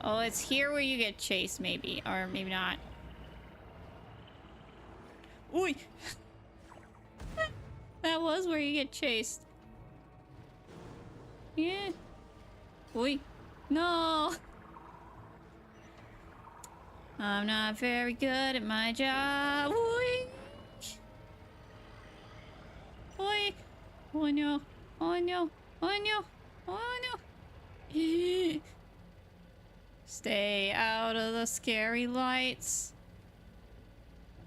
Oh, it's here where you get chased maybe. Or maybe not. Oi! That was where you get chased. Yeah. Oi. No! I'm not very good at my job. Oi! Oi! Oh no! Oh no! Oh no! Oh no! Stay out of the scary lights.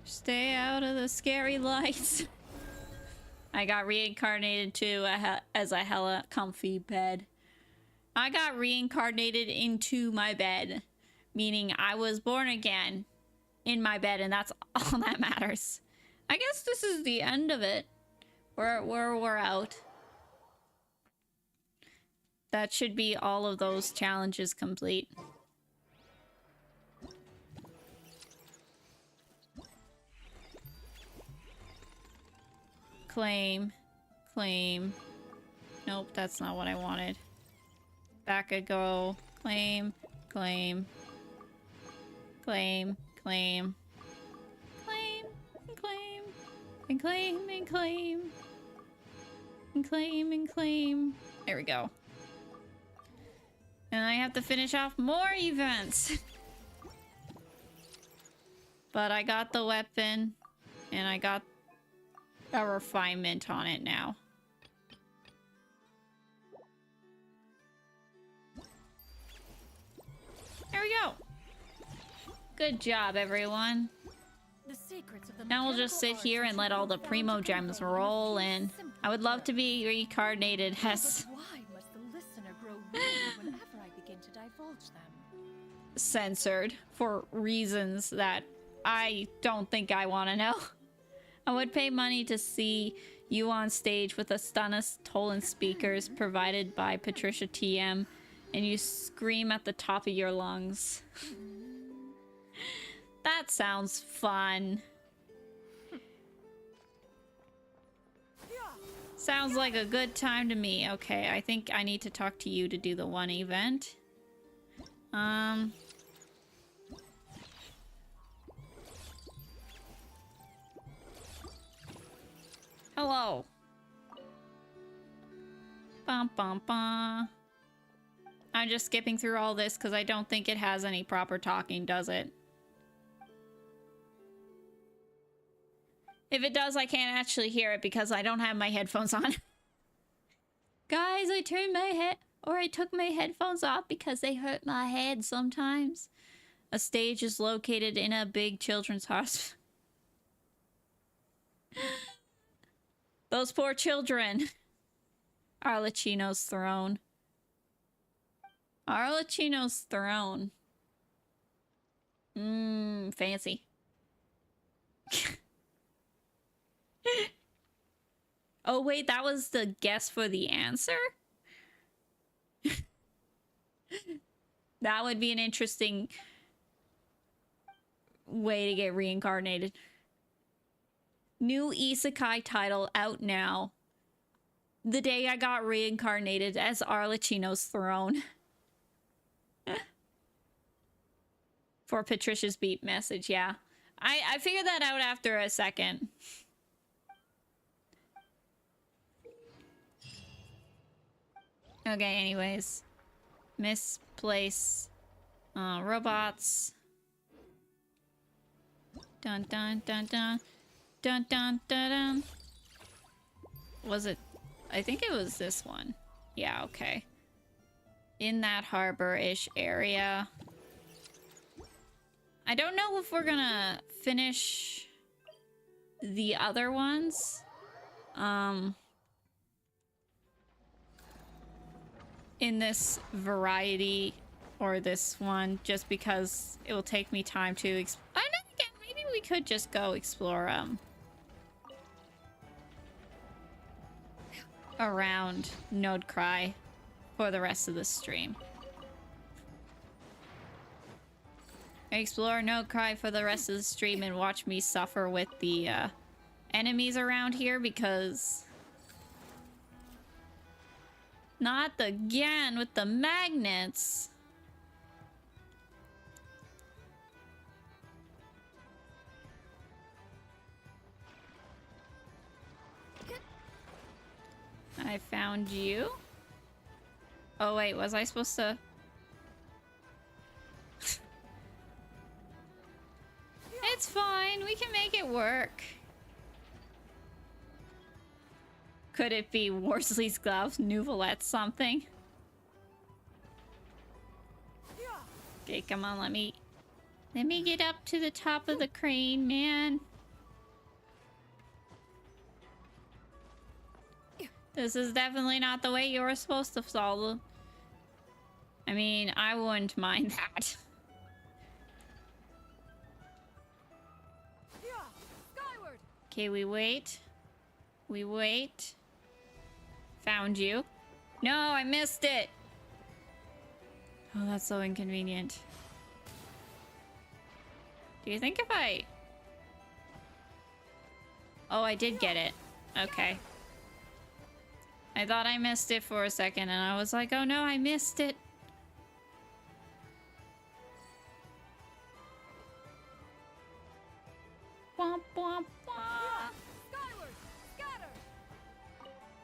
Stay out of the scary lights. I got reincarnated to as a hella comfy bed. I got reincarnated into my bed. Meaning I was born again in my bed, and that's all that matters. I guess this is the end of it. We're out. That should be all of those challenges complete. Claim. Claim. Nope, that's not what I wanted. Back I go. Claim. Claim. Claim, claim, claim, and claim, and claim, and claim, and claim, and claim. There we go. And I have to finish off more events. But I got the weapon, and I got a refinement on it now. There we go. Good job, everyone. Now we'll just sit here and let all the primo gems roll in. I would love to be reincarnated as censored for reasons that I don't think I want to know. I would pay money to see you on stage with a stun of stolen speakers provided by Patricia TM, and you scream at the top of your lungs. That sounds fun. Sounds like a good time to me. Okay, I think I need to talk to you to do the one event. Hello. Bum bum bum. I'm just skipping through all this because I don't think it has any proper talking, does it? If it does, I can't actually hear it because I don't have my headphones on. Guys, I turned my head, or I took my headphones off because they hurt my head sometimes. A stage is located in a big children's hospital. Those poor children. Arlecchino's throne. Arlecchino's throne. Mmm, fancy. Oh wait, that was the guess for the answer? That would be an interesting way to get reincarnated. New isekai title out now. The day I got reincarnated as Arlecchino's throne. For Patricia's beep message, yeah. I figured that out after a second. Okay, anyways. Misplace robots. Dun dun dun dun. Dun dun dun dun. Was it? I think it was this one. Yeah, okay. In that harbor-ish area. I don't know if we're gonna finish the other ones. In this variety or this one, just because it will take me time to I don't know, again, maybe we could just go explore around Node Cry for the rest of the stream. Explore Node Cry for the rest of the stream and watch me suffer with the enemies around here, because not again with the magnets. I found you. Oh wait, was I supposed to? It's fine, we can make it work. Could it be Worsley's gloves, Nouvelette something? Okay, come on, let me get up to the top of the crane, man. This is definitely not the way you were supposed to solve it. I mean, I wouldn't mind that. Okay, we wait. We wait. Found you. No, I missed it. Oh, that's so inconvenient. Do you think if I... Oh, I did get it. Okay. I thought I missed it for a second, and I was like, oh no, I missed it. Womp, womp, womp.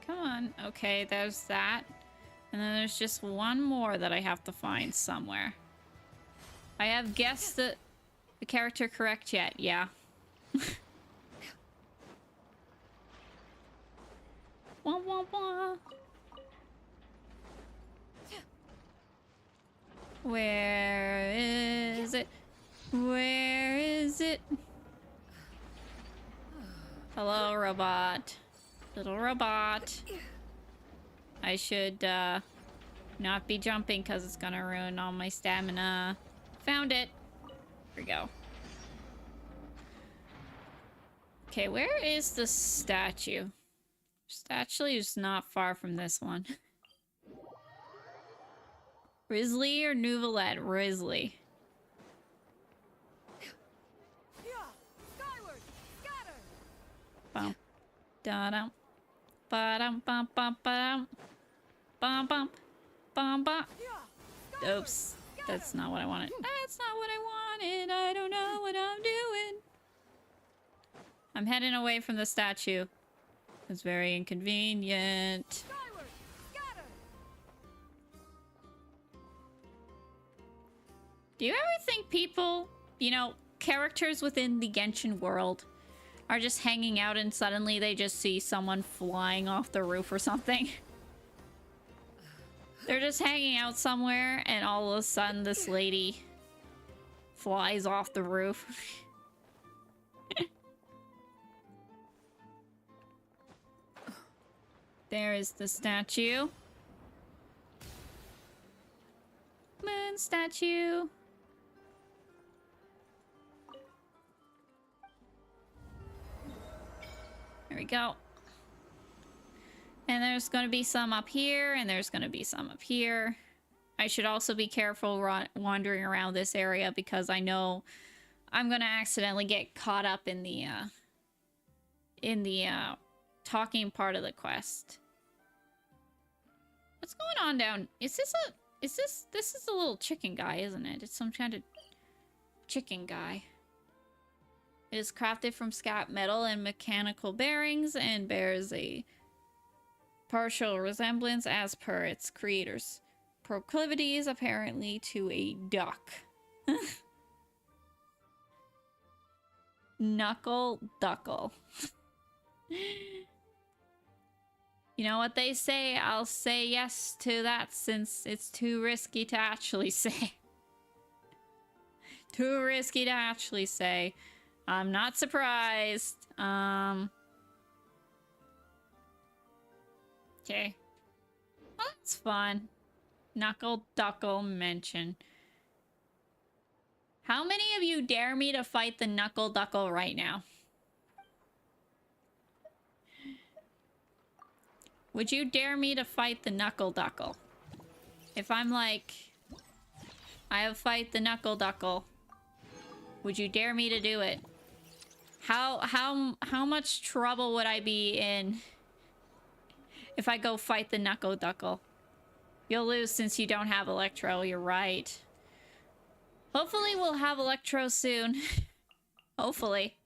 Come on. Okay, there's that. And then there's just one more that I have to find somewhere. I have guessed the character correct yet. Yeah. Wah, wah, wah. Where is it? Where is it? Hello, robot. Little robot. I should not be jumping because it's gonna ruin all my stamina. Found it. Here we go. Okay, where is the statue? Statue is not far from this one. Risley or Nouvelette? Risley. Skyward! Scatter! Bum. Da-dum. Ba-dum bum bum ba-dum. Bum bum. Bum bum. Oops. That's not what I wanted. That's not what I wanted. I don't know what I'm doing. I'm heading away from the statue. It's very inconvenient. Skyward! Scatter! Do you ever think people, you know, characters within the Genshin world are just hanging out and suddenly they just see someone flying off the roof or something? They're just hanging out somewhere and all of a sudden this lady flies off the roof. There is the statue. Moon statue. There we go. And there's going to be some up here, and there's going to be some up here. I should also be careful wandering around this area because I know I'm going to accidentally get caught up in the talking part of the quest. What's going on down? This is a little chicken guy, isn't it? It's some kind of chicken guy. It is crafted from scrap metal and mechanical bearings and bears a partial resemblance as per its creator's proclivities, apparently to a duck. Knuckle Duckle. You know what they say? I'll say yes to that since it's too risky to actually say. Too risky to actually say. I'm not surprised. Okay. Well, that's fun. Knuckle Duckle mention. How many of you dare me to fight the Knuckle Duckle right now? Would you dare me to fight the Knuckle Duckle? If I'm like, I have fight the Knuckle Duckle, would you dare me to do it? How much trouble would I be in if I go fight the Knuckle Duckle? You'll lose since you don't have Electro, you're right. Hopefully we'll have Electro soon. Hopefully.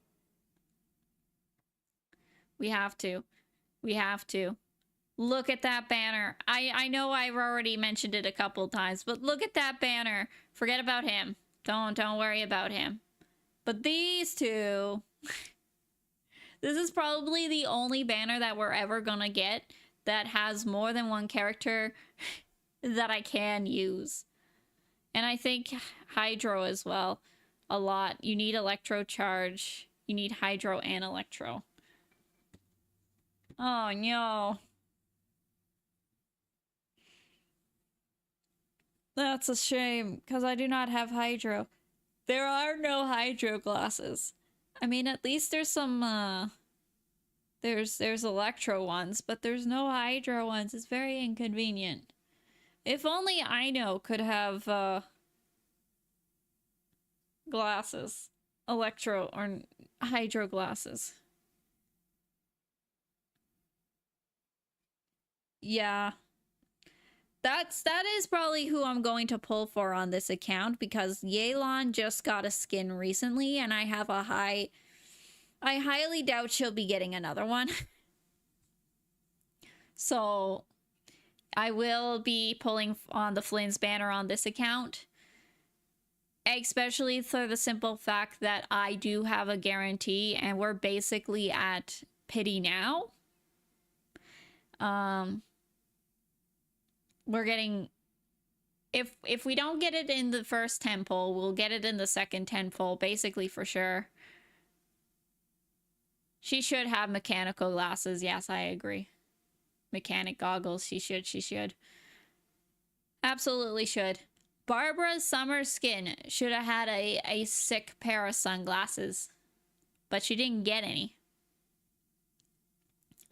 We have to. We have to. Look at that banner. I know I've already mentioned it a couple times, but look at that banner. Forget about him. Don't worry about him. But these two... This is probably the only banner that we're ever gonna get that has more than one character that I can use. And I think Hydro as well. A lot. You need Electro Charge. You need Hydro and Electro. Oh no. That's a shame, because I do not have Hydro. There are no Hydro glasses. I mean, at least there's some, there's Electro ones, but there's no Hydro ones. It's very inconvenient. If only Ino could have, glasses. Electro or Hydro glasses. Yeah. That is probably who I'm going to pull for on this account, because Yelan just got a skin recently and I highly doubt she'll be getting another one. So I will be pulling on the Flynn's banner on this account, especially for the simple fact that I do have a guarantee and we're basically at pity now. We're getting, if we don't get it in the first 10 pull, we'll get it in the second 10 pull, basically for sure. She should have mechanical glasses. Yes, I agree. Mechanic goggles. She should. Absolutely should. Barbara's summer skin should have had a sick pair of sunglasses, but she didn't get any.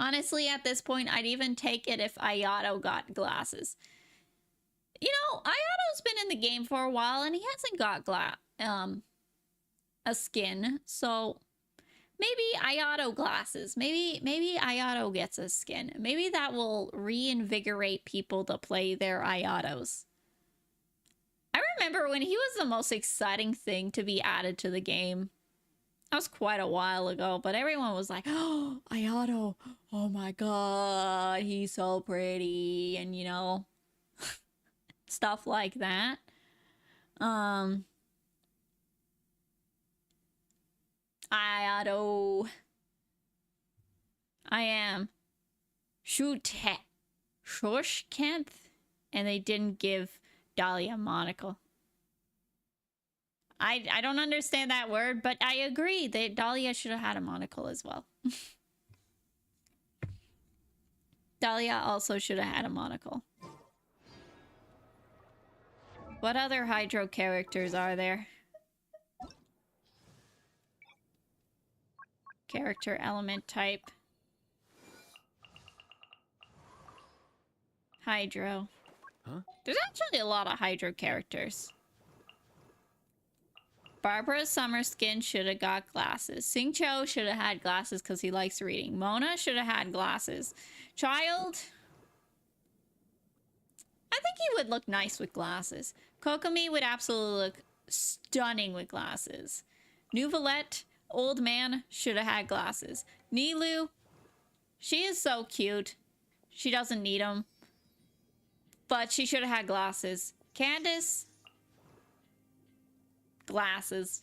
Honestly, at this point, I'd even take it if Ayato got glasses. You know, Ayato's been in the game for a while and he hasn't got a skin, so maybe Ayato glasses. Maybe Ayato gets a skin. Maybe that will reinvigorate people to play their Ayatos. I remember when he was the most exciting thing to be added to the game. That was quite a while ago, but everyone was like, oh, Ayato, oh my god, he's so pretty, and you know, stuff like that. Ayato. I am Shushkenth, and they didn't give Dahlia a monocle. I don't understand that word, but I agree that Dahlia should have had a monocle as well. Dahlia also should have had a monocle. What other Hydro characters are there? Character element type. Hydro. Huh? There's actually a lot of Hydro characters. Barbara's summer skin should have got glasses. Singcho should have had glasses because he likes reading. Mona should have had glasses. Child, I think he would look nice with glasses. Kokomi would absolutely look stunning with glasses. Nouvelette, old man, should have had glasses. Nilu, she is so cute. She doesn't need them. But she should have had glasses. Candace, glasses.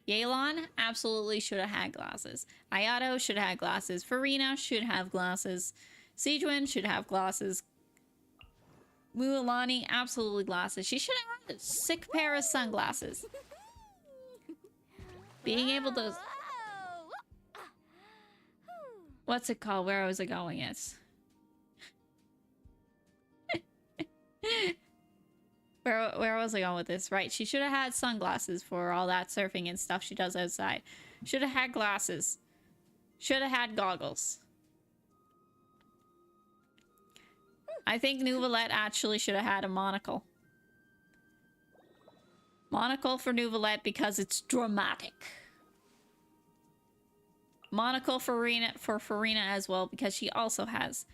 Yelan absolutely should have had glasses. Ayato should have had glasses. Farina should have glasses. Sijuan should have glasses. Mualani, absolutely glasses. She should have had a sick pair of sunglasses. Being able to... What's it called? Where was it going? It's... Where was I going with this? Right, she should have had sunglasses for all that surfing and stuff she does outside. Should have had glasses. Should have had goggles. I think Nouvelette actually should have had a monocle. Monocle for Nouvelette because it's dramatic. Monocle for Farina as well because she also has...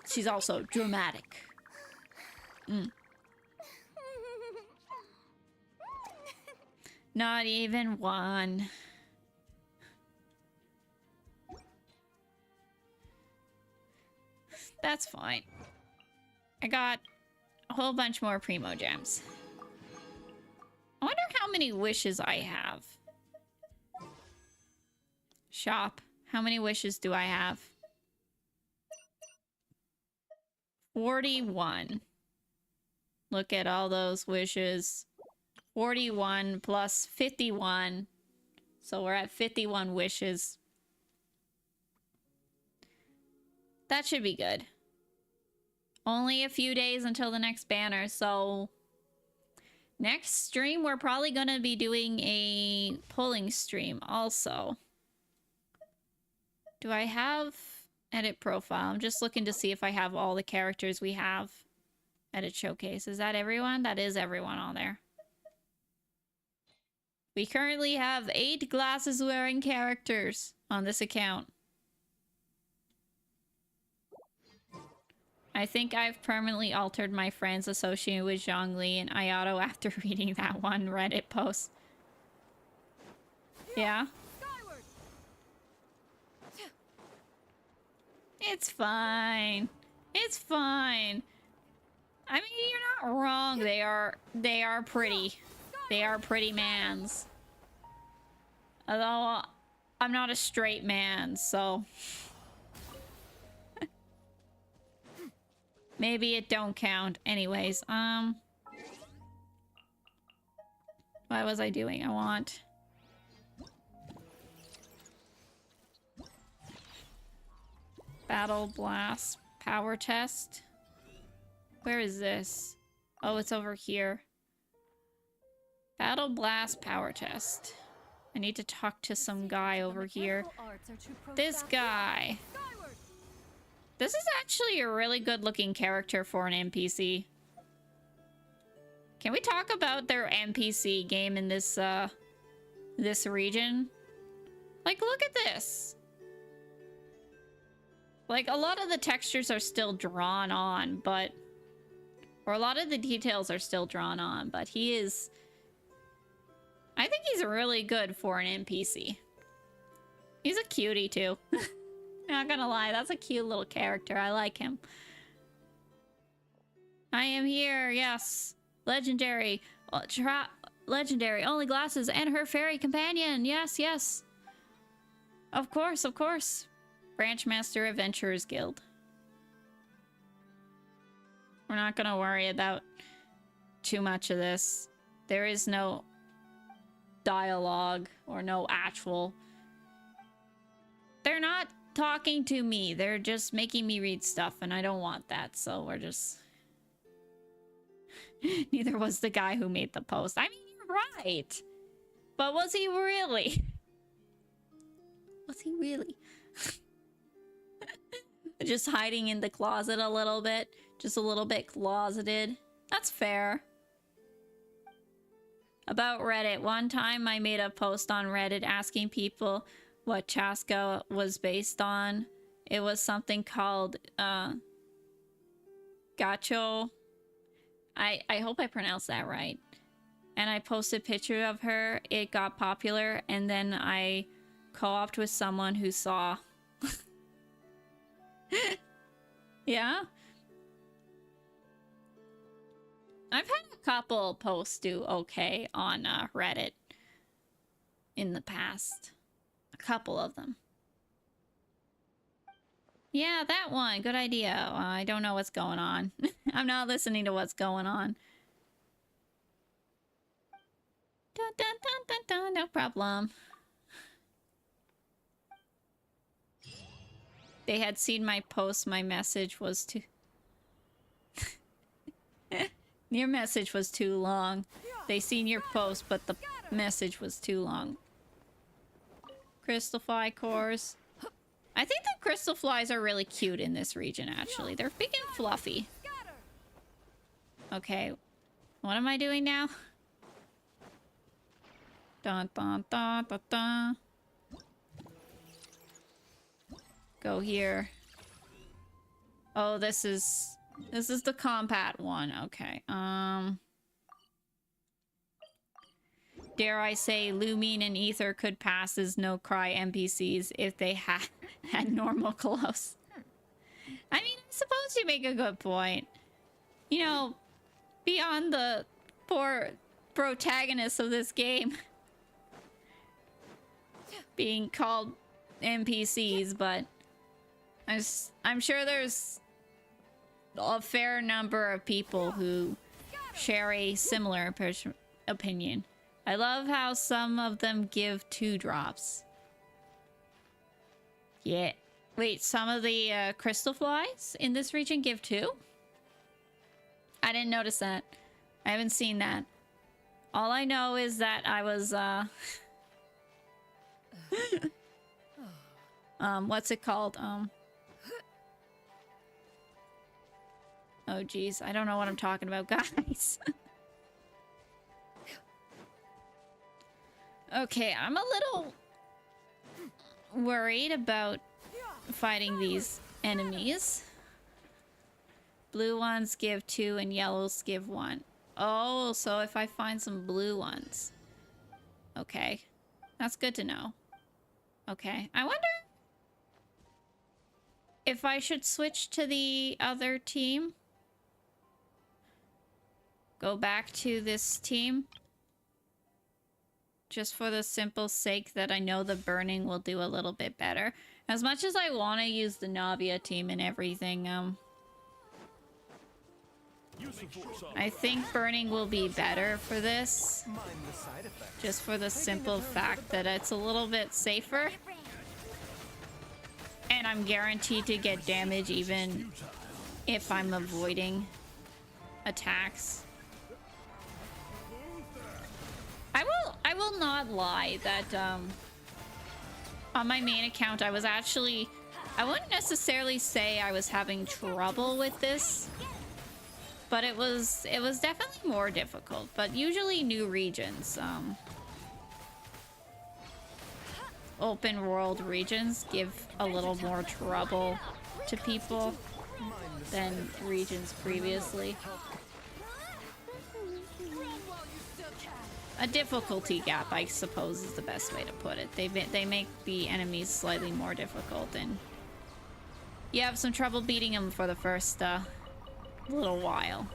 she's also dramatic. Not even one. That's fine. I got a whole bunch more Primo Gems. I wonder how many wishes I have. Shop. How many wishes do I have? 41. Look at all those wishes. 41 plus 51. So we're at 51 wishes. That should be good. Only a few days until the next banner, so... Next stream, we're probably going to be doing a pulling stream also. Do I have edit profile? I'm just looking to see if I have all the characters we have. Edit showcase. Is that everyone? That is everyone on there. We currently have 8 glasses wearing characters on this account. I think I've permanently altered my friends associated with Zhongli and Ayato after reading that one Reddit post. Yeah? It's fine. It's fine. I mean, you're not wrong. They are pretty. They are pretty mans. Although, I'm not a straight man, so... Maybe it don't count. Anyways, what was I doing? I want... Battle Blast Power Test. Where is this? Oh, it's over here. Battle Blast Power Test. I need to talk to some guy over The here. mechanical arts are to This process- guy. Skyward! This is actually a really good looking character for an NPC. Can we talk about their NPC game in this this region? Like, look at this. Like, a lot of the textures are still drawn on, but... Or a lot of the details are still drawn on, but he is... I think he's really good for an NPC. He's a cutie, too. Not gonna lie, that's a cute little character. I like him. I am here, yes. Legendary. Legendary. Only glasses and her fairy companion. Yes, yes. Of course, of course. Branchmaster Adventurers Guild. We're not gonna worry about too much of this. There is no dialogue or no actual... They're not talking to me. They're just making me read stuff, and I don't want that, so we're just... Neither was the guy who made the post. I mean, you're right. But was he really? Was he really? Just hiding in the closet a little bit. Just a little bit closeted. That's fair. About Reddit. One time I made a post on Reddit asking people what Chaska was based on. It was something called Gacho. I hope I pronounced that right. And I posted a picture of her. It got popular, and then I co-opted with someone who saw. Yeah? I've had a couple posts do okay on Reddit in the past. A couple of them. Yeah, that one. Good idea. I don't know what's going on. I'm not listening to what's going on. Dun, dun, dun, dun, dun, no problem. They had seen my post. My message was too... Your message was too long. They seen your post, but the message was too long. Crystal fly cores. I think the crystal flies are really cute in this region, actually. They're big and fluffy. Okay. What am I doing now? Dun dun dun dun dun. Go here. Oh, this is the combat one. Okay. Dare I say, Lumine and Ether could pass as no-cry NPCs if they had normal clothes. I mean, I suppose you make a good point. You know, beyond the poor protagonists of this game being called NPCs, but I'm sure there's a fair number of people who share a similar opinion. I love how some of them give 2 drops. Yeah. Wait, some of the crystal flies in this region give 2? I didn't notice that. I haven't seen that. All I know is that I was, what's it called? Oh, geez. I don't know what I'm talking about, guys. Okay, I'm a little worried about fighting these enemies. Blue ones give 2 and yellows give 1. Oh, so if I find some blue ones. Okay. That's good to know. Okay. I wonder if I should switch to the other team. Go back to this team. Just for the simple sake that I know the burning will do a little bit better. As much as I want to use the Navia team and everything, I think burning will be better for this. Just for the simple fact that it's a little bit safer. And I'm guaranteed to get damage even if I'm avoiding attacks. I will not lie that on my main account I was actually, I wouldn't necessarily say I was having trouble with this, but it was definitely more difficult. But usually new regions, open world regions give a little more trouble to people than regions previously. A difficulty gap, I suppose, is the best way to put it. They make the enemies slightly more difficult, and you have some trouble beating them for the first little while.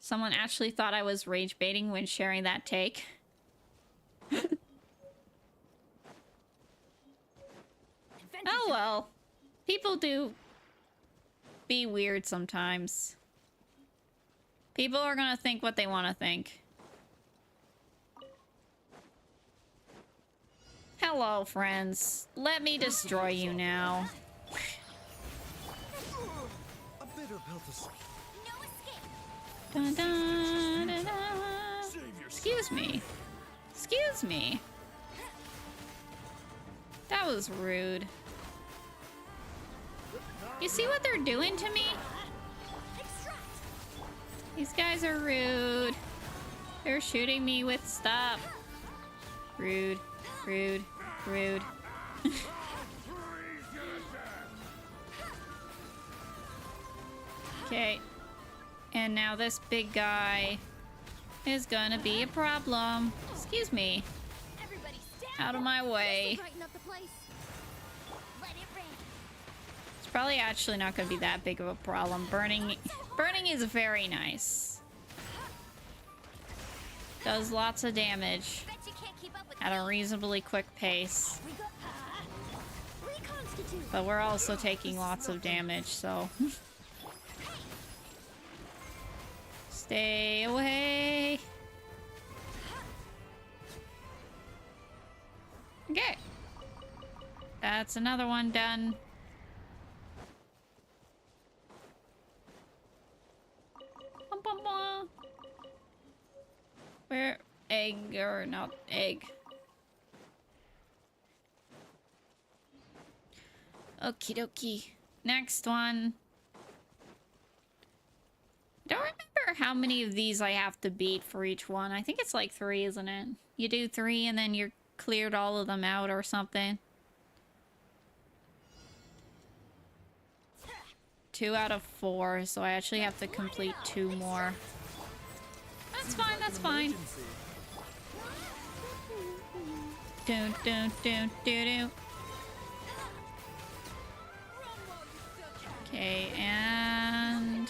Someone actually thought I was rage baiting when sharing that take. Oh well. People do be weird sometimes. People are gonna think what they want to think. Hello, friends. Let me destroy you now. A bitter pill to swallow. Dun, dun, dun, dun. Excuse me. Excuse me. That was rude. You see what they're doing to me? These guys are rude. They're shooting me with stuff. Rude, rude, rude. Okay. And now this big guy is gonna be a problem. Excuse me. Out of my way. It's probably actually not gonna be that big of a problem. Burning is very nice. Does lots of damage at a reasonably quick pace. But we're also taking lots of damage, so... Stay away. Okay. That's another one done. Bum, bum, bum. Where? Egg or not egg? Okie dokie. Next one. I don't remember how many of these I have to beat for each one. I think it's like 3, isn't it? You do 3 and then you're cleared all of them out or something. 2 out of 4, so I actually have to complete 2 more. That's fine, that's fine. Dun, dun, dun, dun, dun. Okay, and...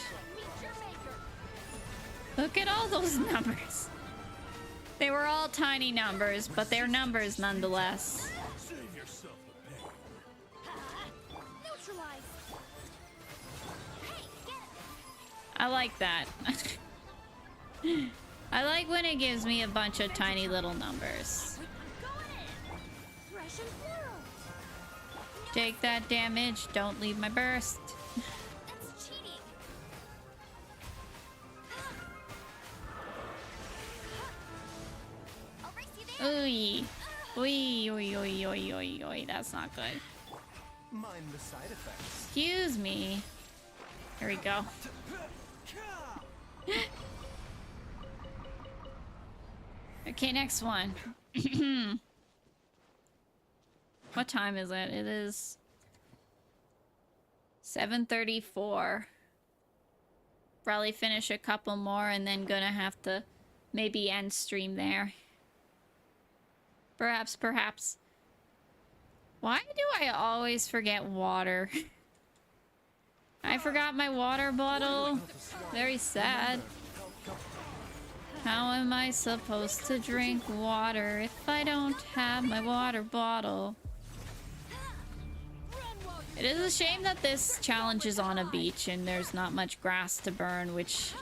look at all those numbers. They were all tiny numbers, but they're numbers nonetheless. I like that. I like when it gives me a bunch of tiny little numbers. Take that damage, don't leave my burst. Ooey. Oy, oy, oy, oy, oy, oy. That's not good. Mind the side effects. Excuse me. Here we go. Okay, next one. What time is it? It is 7:34. Probably finish a couple more and then gonna have to maybe end stream there. Perhaps. Why do I always forget water? I forgot my water bottle. Very sad. How am I supposed to drink water if I don't have my water bottle? It is a shame that this challenge is on a beach and there's not much grass to burn, which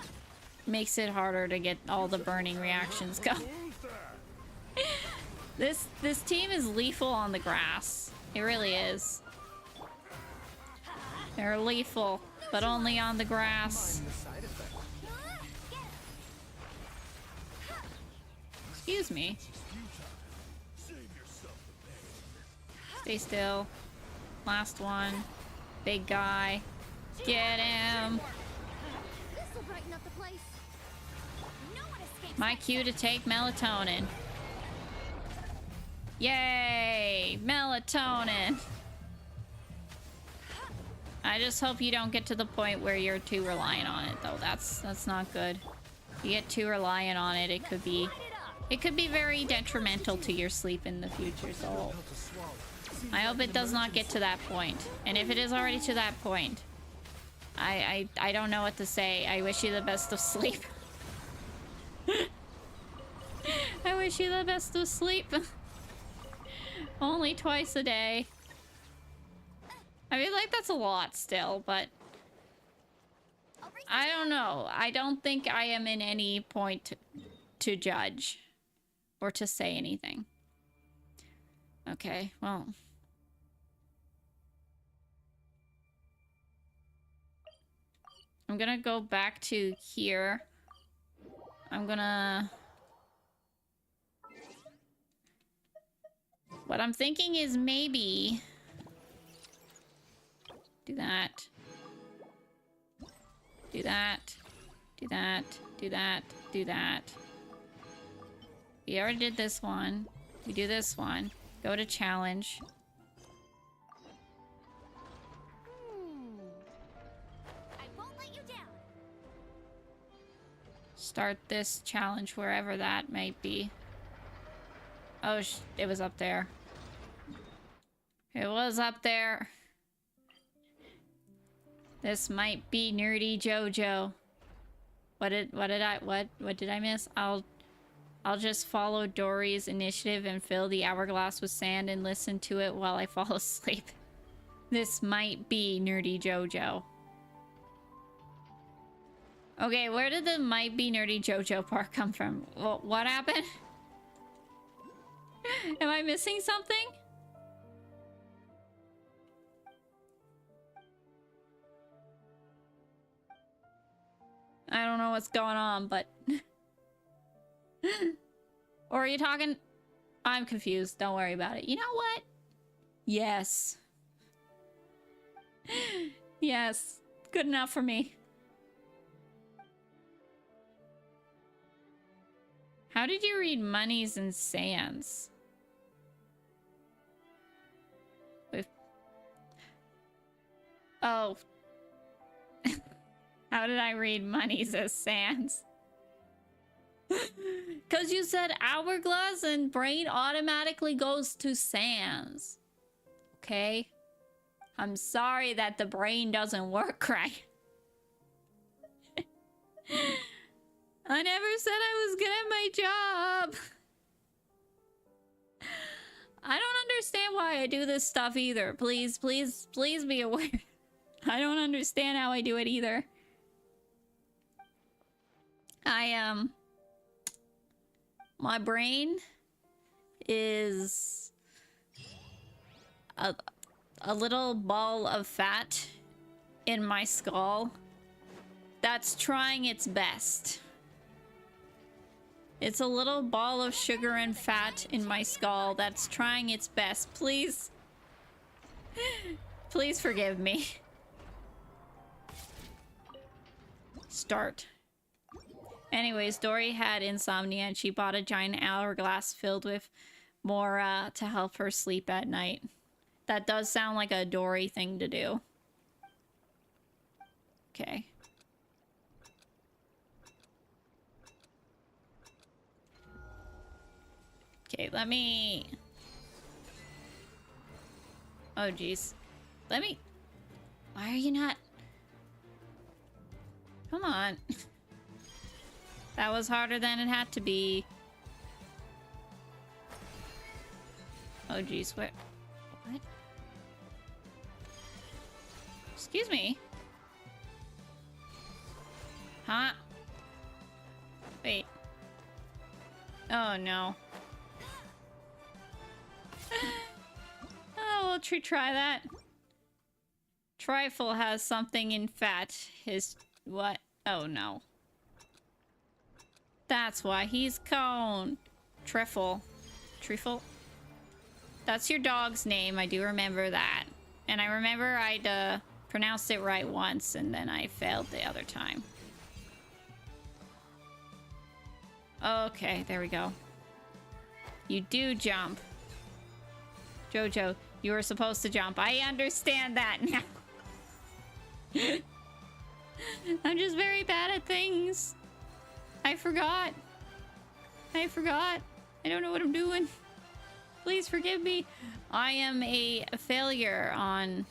makes it harder to get all the burning reactions going. This team is lethal on the grass. It really is. They're lethal. but only on the grass. Mind the side effect. Excuse me. Stay still. Last one. Big guy. Get him. This'll brighten up the place. No one escapes. My cue to take melatonin. Yay! Melatonin. I just hope you don't get to the point where you're too reliant on it, though. That's not good. If you get too reliant on it, it could be very detrimental to your sleep in the future. So I hope it does not get to that point. And if it is already to that point, I don't know what to say. I wish you the best of sleep. I wish you the best of sleep. Only twice a day. I mean, like, that's a lot still, but I don't know. I don't think I am in any point to judge or to say anything. Okay, well. I'm gonna go back to here. I'm gonna... What I'm thinking is maybe... Do that. Do that. Do that. Do that. Do that. We already did this one. We do this one. Go to challenge. I won't let you down. Start this challenge wherever that might be. Oh, it was up there. It was up there. This might be Nerdyjojo. What did I miss? I'll just follow Dory's initiative and fill the hourglass with sand and listen to it while I fall asleep. This might be Nerdyjojo. Okay, where did the might be Nerdyjojo part come from? What happened? Am I missing something? I don't know what's going on, but... Or are you talking... I'm confused. Don't worry about it. You know what? Yes. Yes. Good enough for me. How did you read Monies and Sands? With... Oh. How did I read Monies as Sands? Because you said hourglass and brain automatically goes to Sands. Okay? I'm sorry that the brain doesn't work right. I never said I was good at my job. I don't understand why I do this stuff either. Please, please, please be aware. I don't understand how I do it either. My brain is a little ball of fat in my skull that's trying its best. It's a little ball of sugar and fat in my skull that's trying its best. Please. Please forgive me. Start. Anyways, Dory had insomnia and she bought a giant hourglass filled with more to help her sleep at night. That does sound like a Dory thing to do. Okay. Okay, let me... Oh, jeez. Let me... Why are you not... Come on. That was harder than it had to be. Oh, jeez. What? Excuse me? Huh? Wait. Oh, no. Oh, we'll try that. Trifle has something in fat. His... what? Oh, no. That's why he's Cone. Trifle. Trifle? That's your dog's name. I do remember that. And I remember I'd pronounced it right once, and then I failed the other time. Okay, there we go. You do jump. Jojo, you were supposed to jump. I understand that now. I'm just very bad at things. I forgot. I don't know what I'm doing. Please forgive me. I am a failure on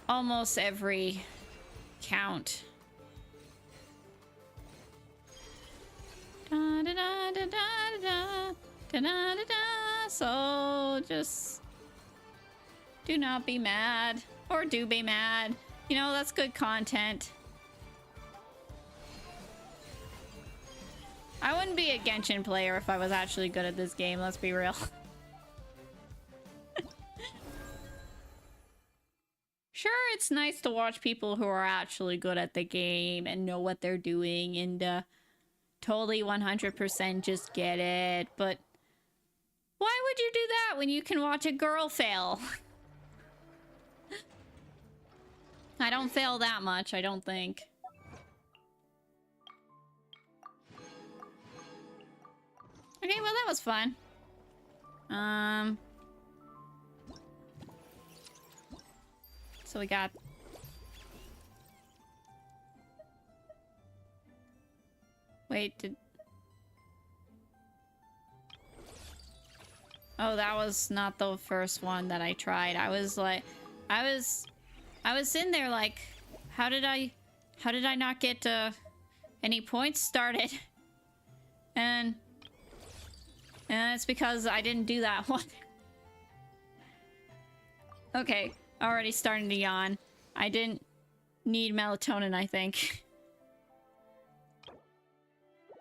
almost every count. Da, da, da, da, da, da, da, da, da. So just do not be mad, or do be mad. You know, that's good content. I wouldn't be a Genshin player if I was actually good at this game, let's be real. Sure, it's nice to watch people who are actually good at the game and know what they're doing and totally 100% just get it, but why would you do that when you can watch a girl fail? I don't fail that much, I don't think. Okay, well that was fun. So we got... Wait, did... Oh, that was not the first one that I tried. I was like... I was in there like... How did I not get any points started? And it's because I didn't do that one. Okay, already starting to yawn. I didn't need melatonin, I think.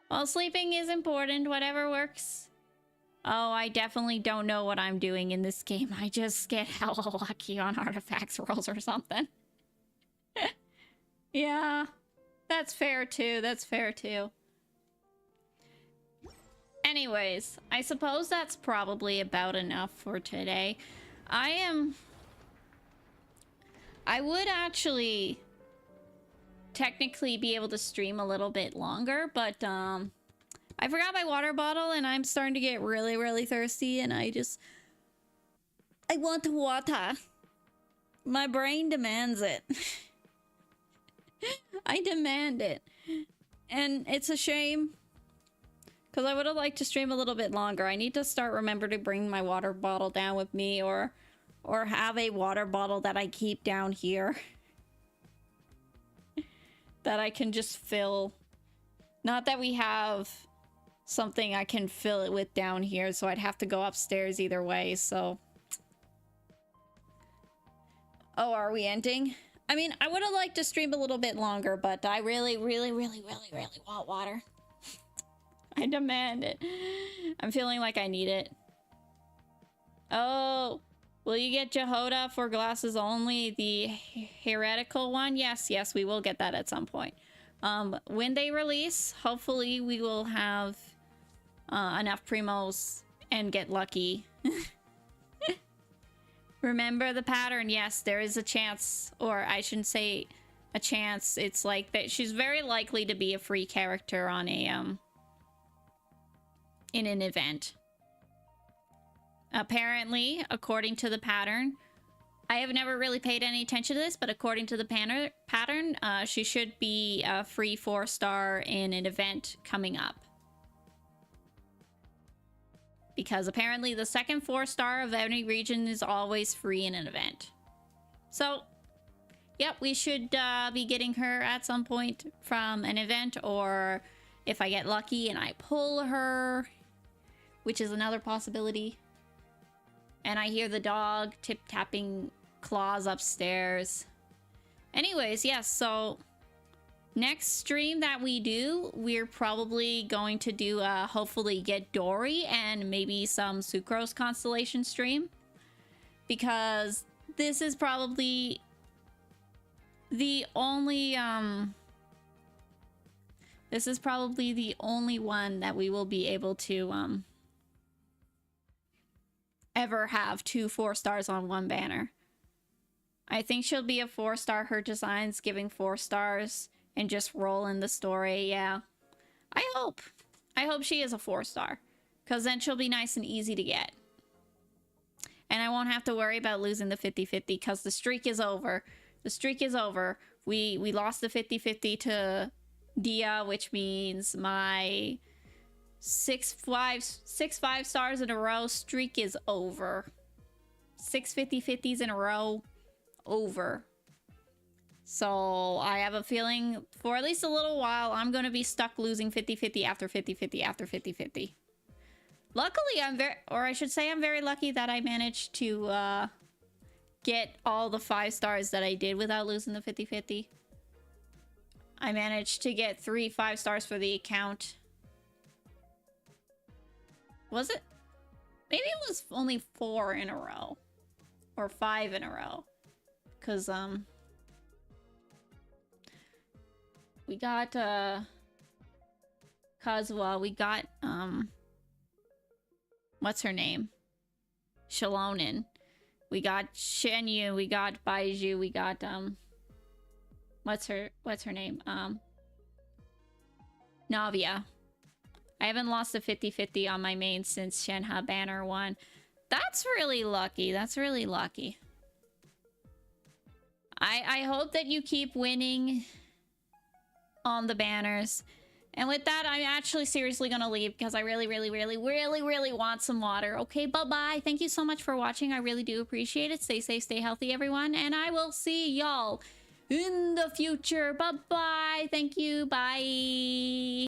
Well, sleeping is important, whatever works. Oh, I definitely don't know what I'm doing in this game. I just get hella lucky on artifacts rolls or something. Yeah, that's fair too, that's fair too. Anyways, I suppose that's probably about enough for today. I would actually technically be able to stream a little bit longer, but I forgot my water bottle and I'm starting to get really, really thirsty and I want water. My brain demands it. I demand it. And it's a shame. Because I would have liked to stream a little bit longer. I need to start remember to bring my water bottle down with me or have a water bottle that I keep down here. That I can just fill. Not that we have something I can fill it with down here, so I'd have to go upstairs either way, so... Oh, are we ending? I mean, I would have liked to stream a little bit longer, but I really, really, really, really, really want water. I demand it. I'm feeling like I need it. Oh, will you get Jehoda for glasses only? The heretical one? Yes, yes, we will get that at some point. When they release, hopefully we will have enough primos and get lucky. Remember the pattern? Yes, there is a chance, or I shouldn't say a chance. It's like that she's very likely to be a free character on a in an event. Apparently, according to the pattern, I have never really paid any attention to this, but according to the pattern, she should be a free 4-star in an event coming up. Because apparently the second 4-star of any region is always free in an event. So, yep, we should be getting her at some point from an event, or if I get lucky and I pull her, which is another possibility. And I hear the dog tip-tapping claws upstairs. Anyways, yes, so next stream that we do, we're probably going to do hopefully get Dory and maybe some Sucrose Constellation stream. Because this is probably the only one that we will be able to ever have 2 4 stars on one banner. I think she'll be a 4-star. Her design's giving 4 stars and just roll in the story. Yeah. I hope she is a 4-star, because then she'll be nice and easy to get. And I won't have to worry about losing the 50-50 because the streak is over. The streak is over. We lost the 50-50 to Dia, which means my 6 5-stars in a row streak is over. 6 50-50s in a row, over. So I have a feeling for at least a little while I'm going to be stuck losing 50-50 after 50-50 after 50-50. Luckily, I'm very lucky that I managed to get all the 5 stars that I did without losing the 50-50. I managed to get 3 5 stars for the account. Was it? Maybe it was only 4 in a row. Or 5 in a row. Because, we got, Kazuha, we got, what's her name? Shalonen. We got Shenyu, we got Baiju, we got, what's her name? Navia. I haven't lost a 50-50 on my main since Shenhe Banner 1. That's really lucky. That's really lucky. I hope that you keep winning on the banners. And with that, I'm actually seriously gonna leave because I really want some water. Okay, bye-bye. Thank you so much for watching. I really do appreciate it. Stay safe, stay healthy, everyone. And I will see y'all in the future. Bye-bye. Thank you. Bye.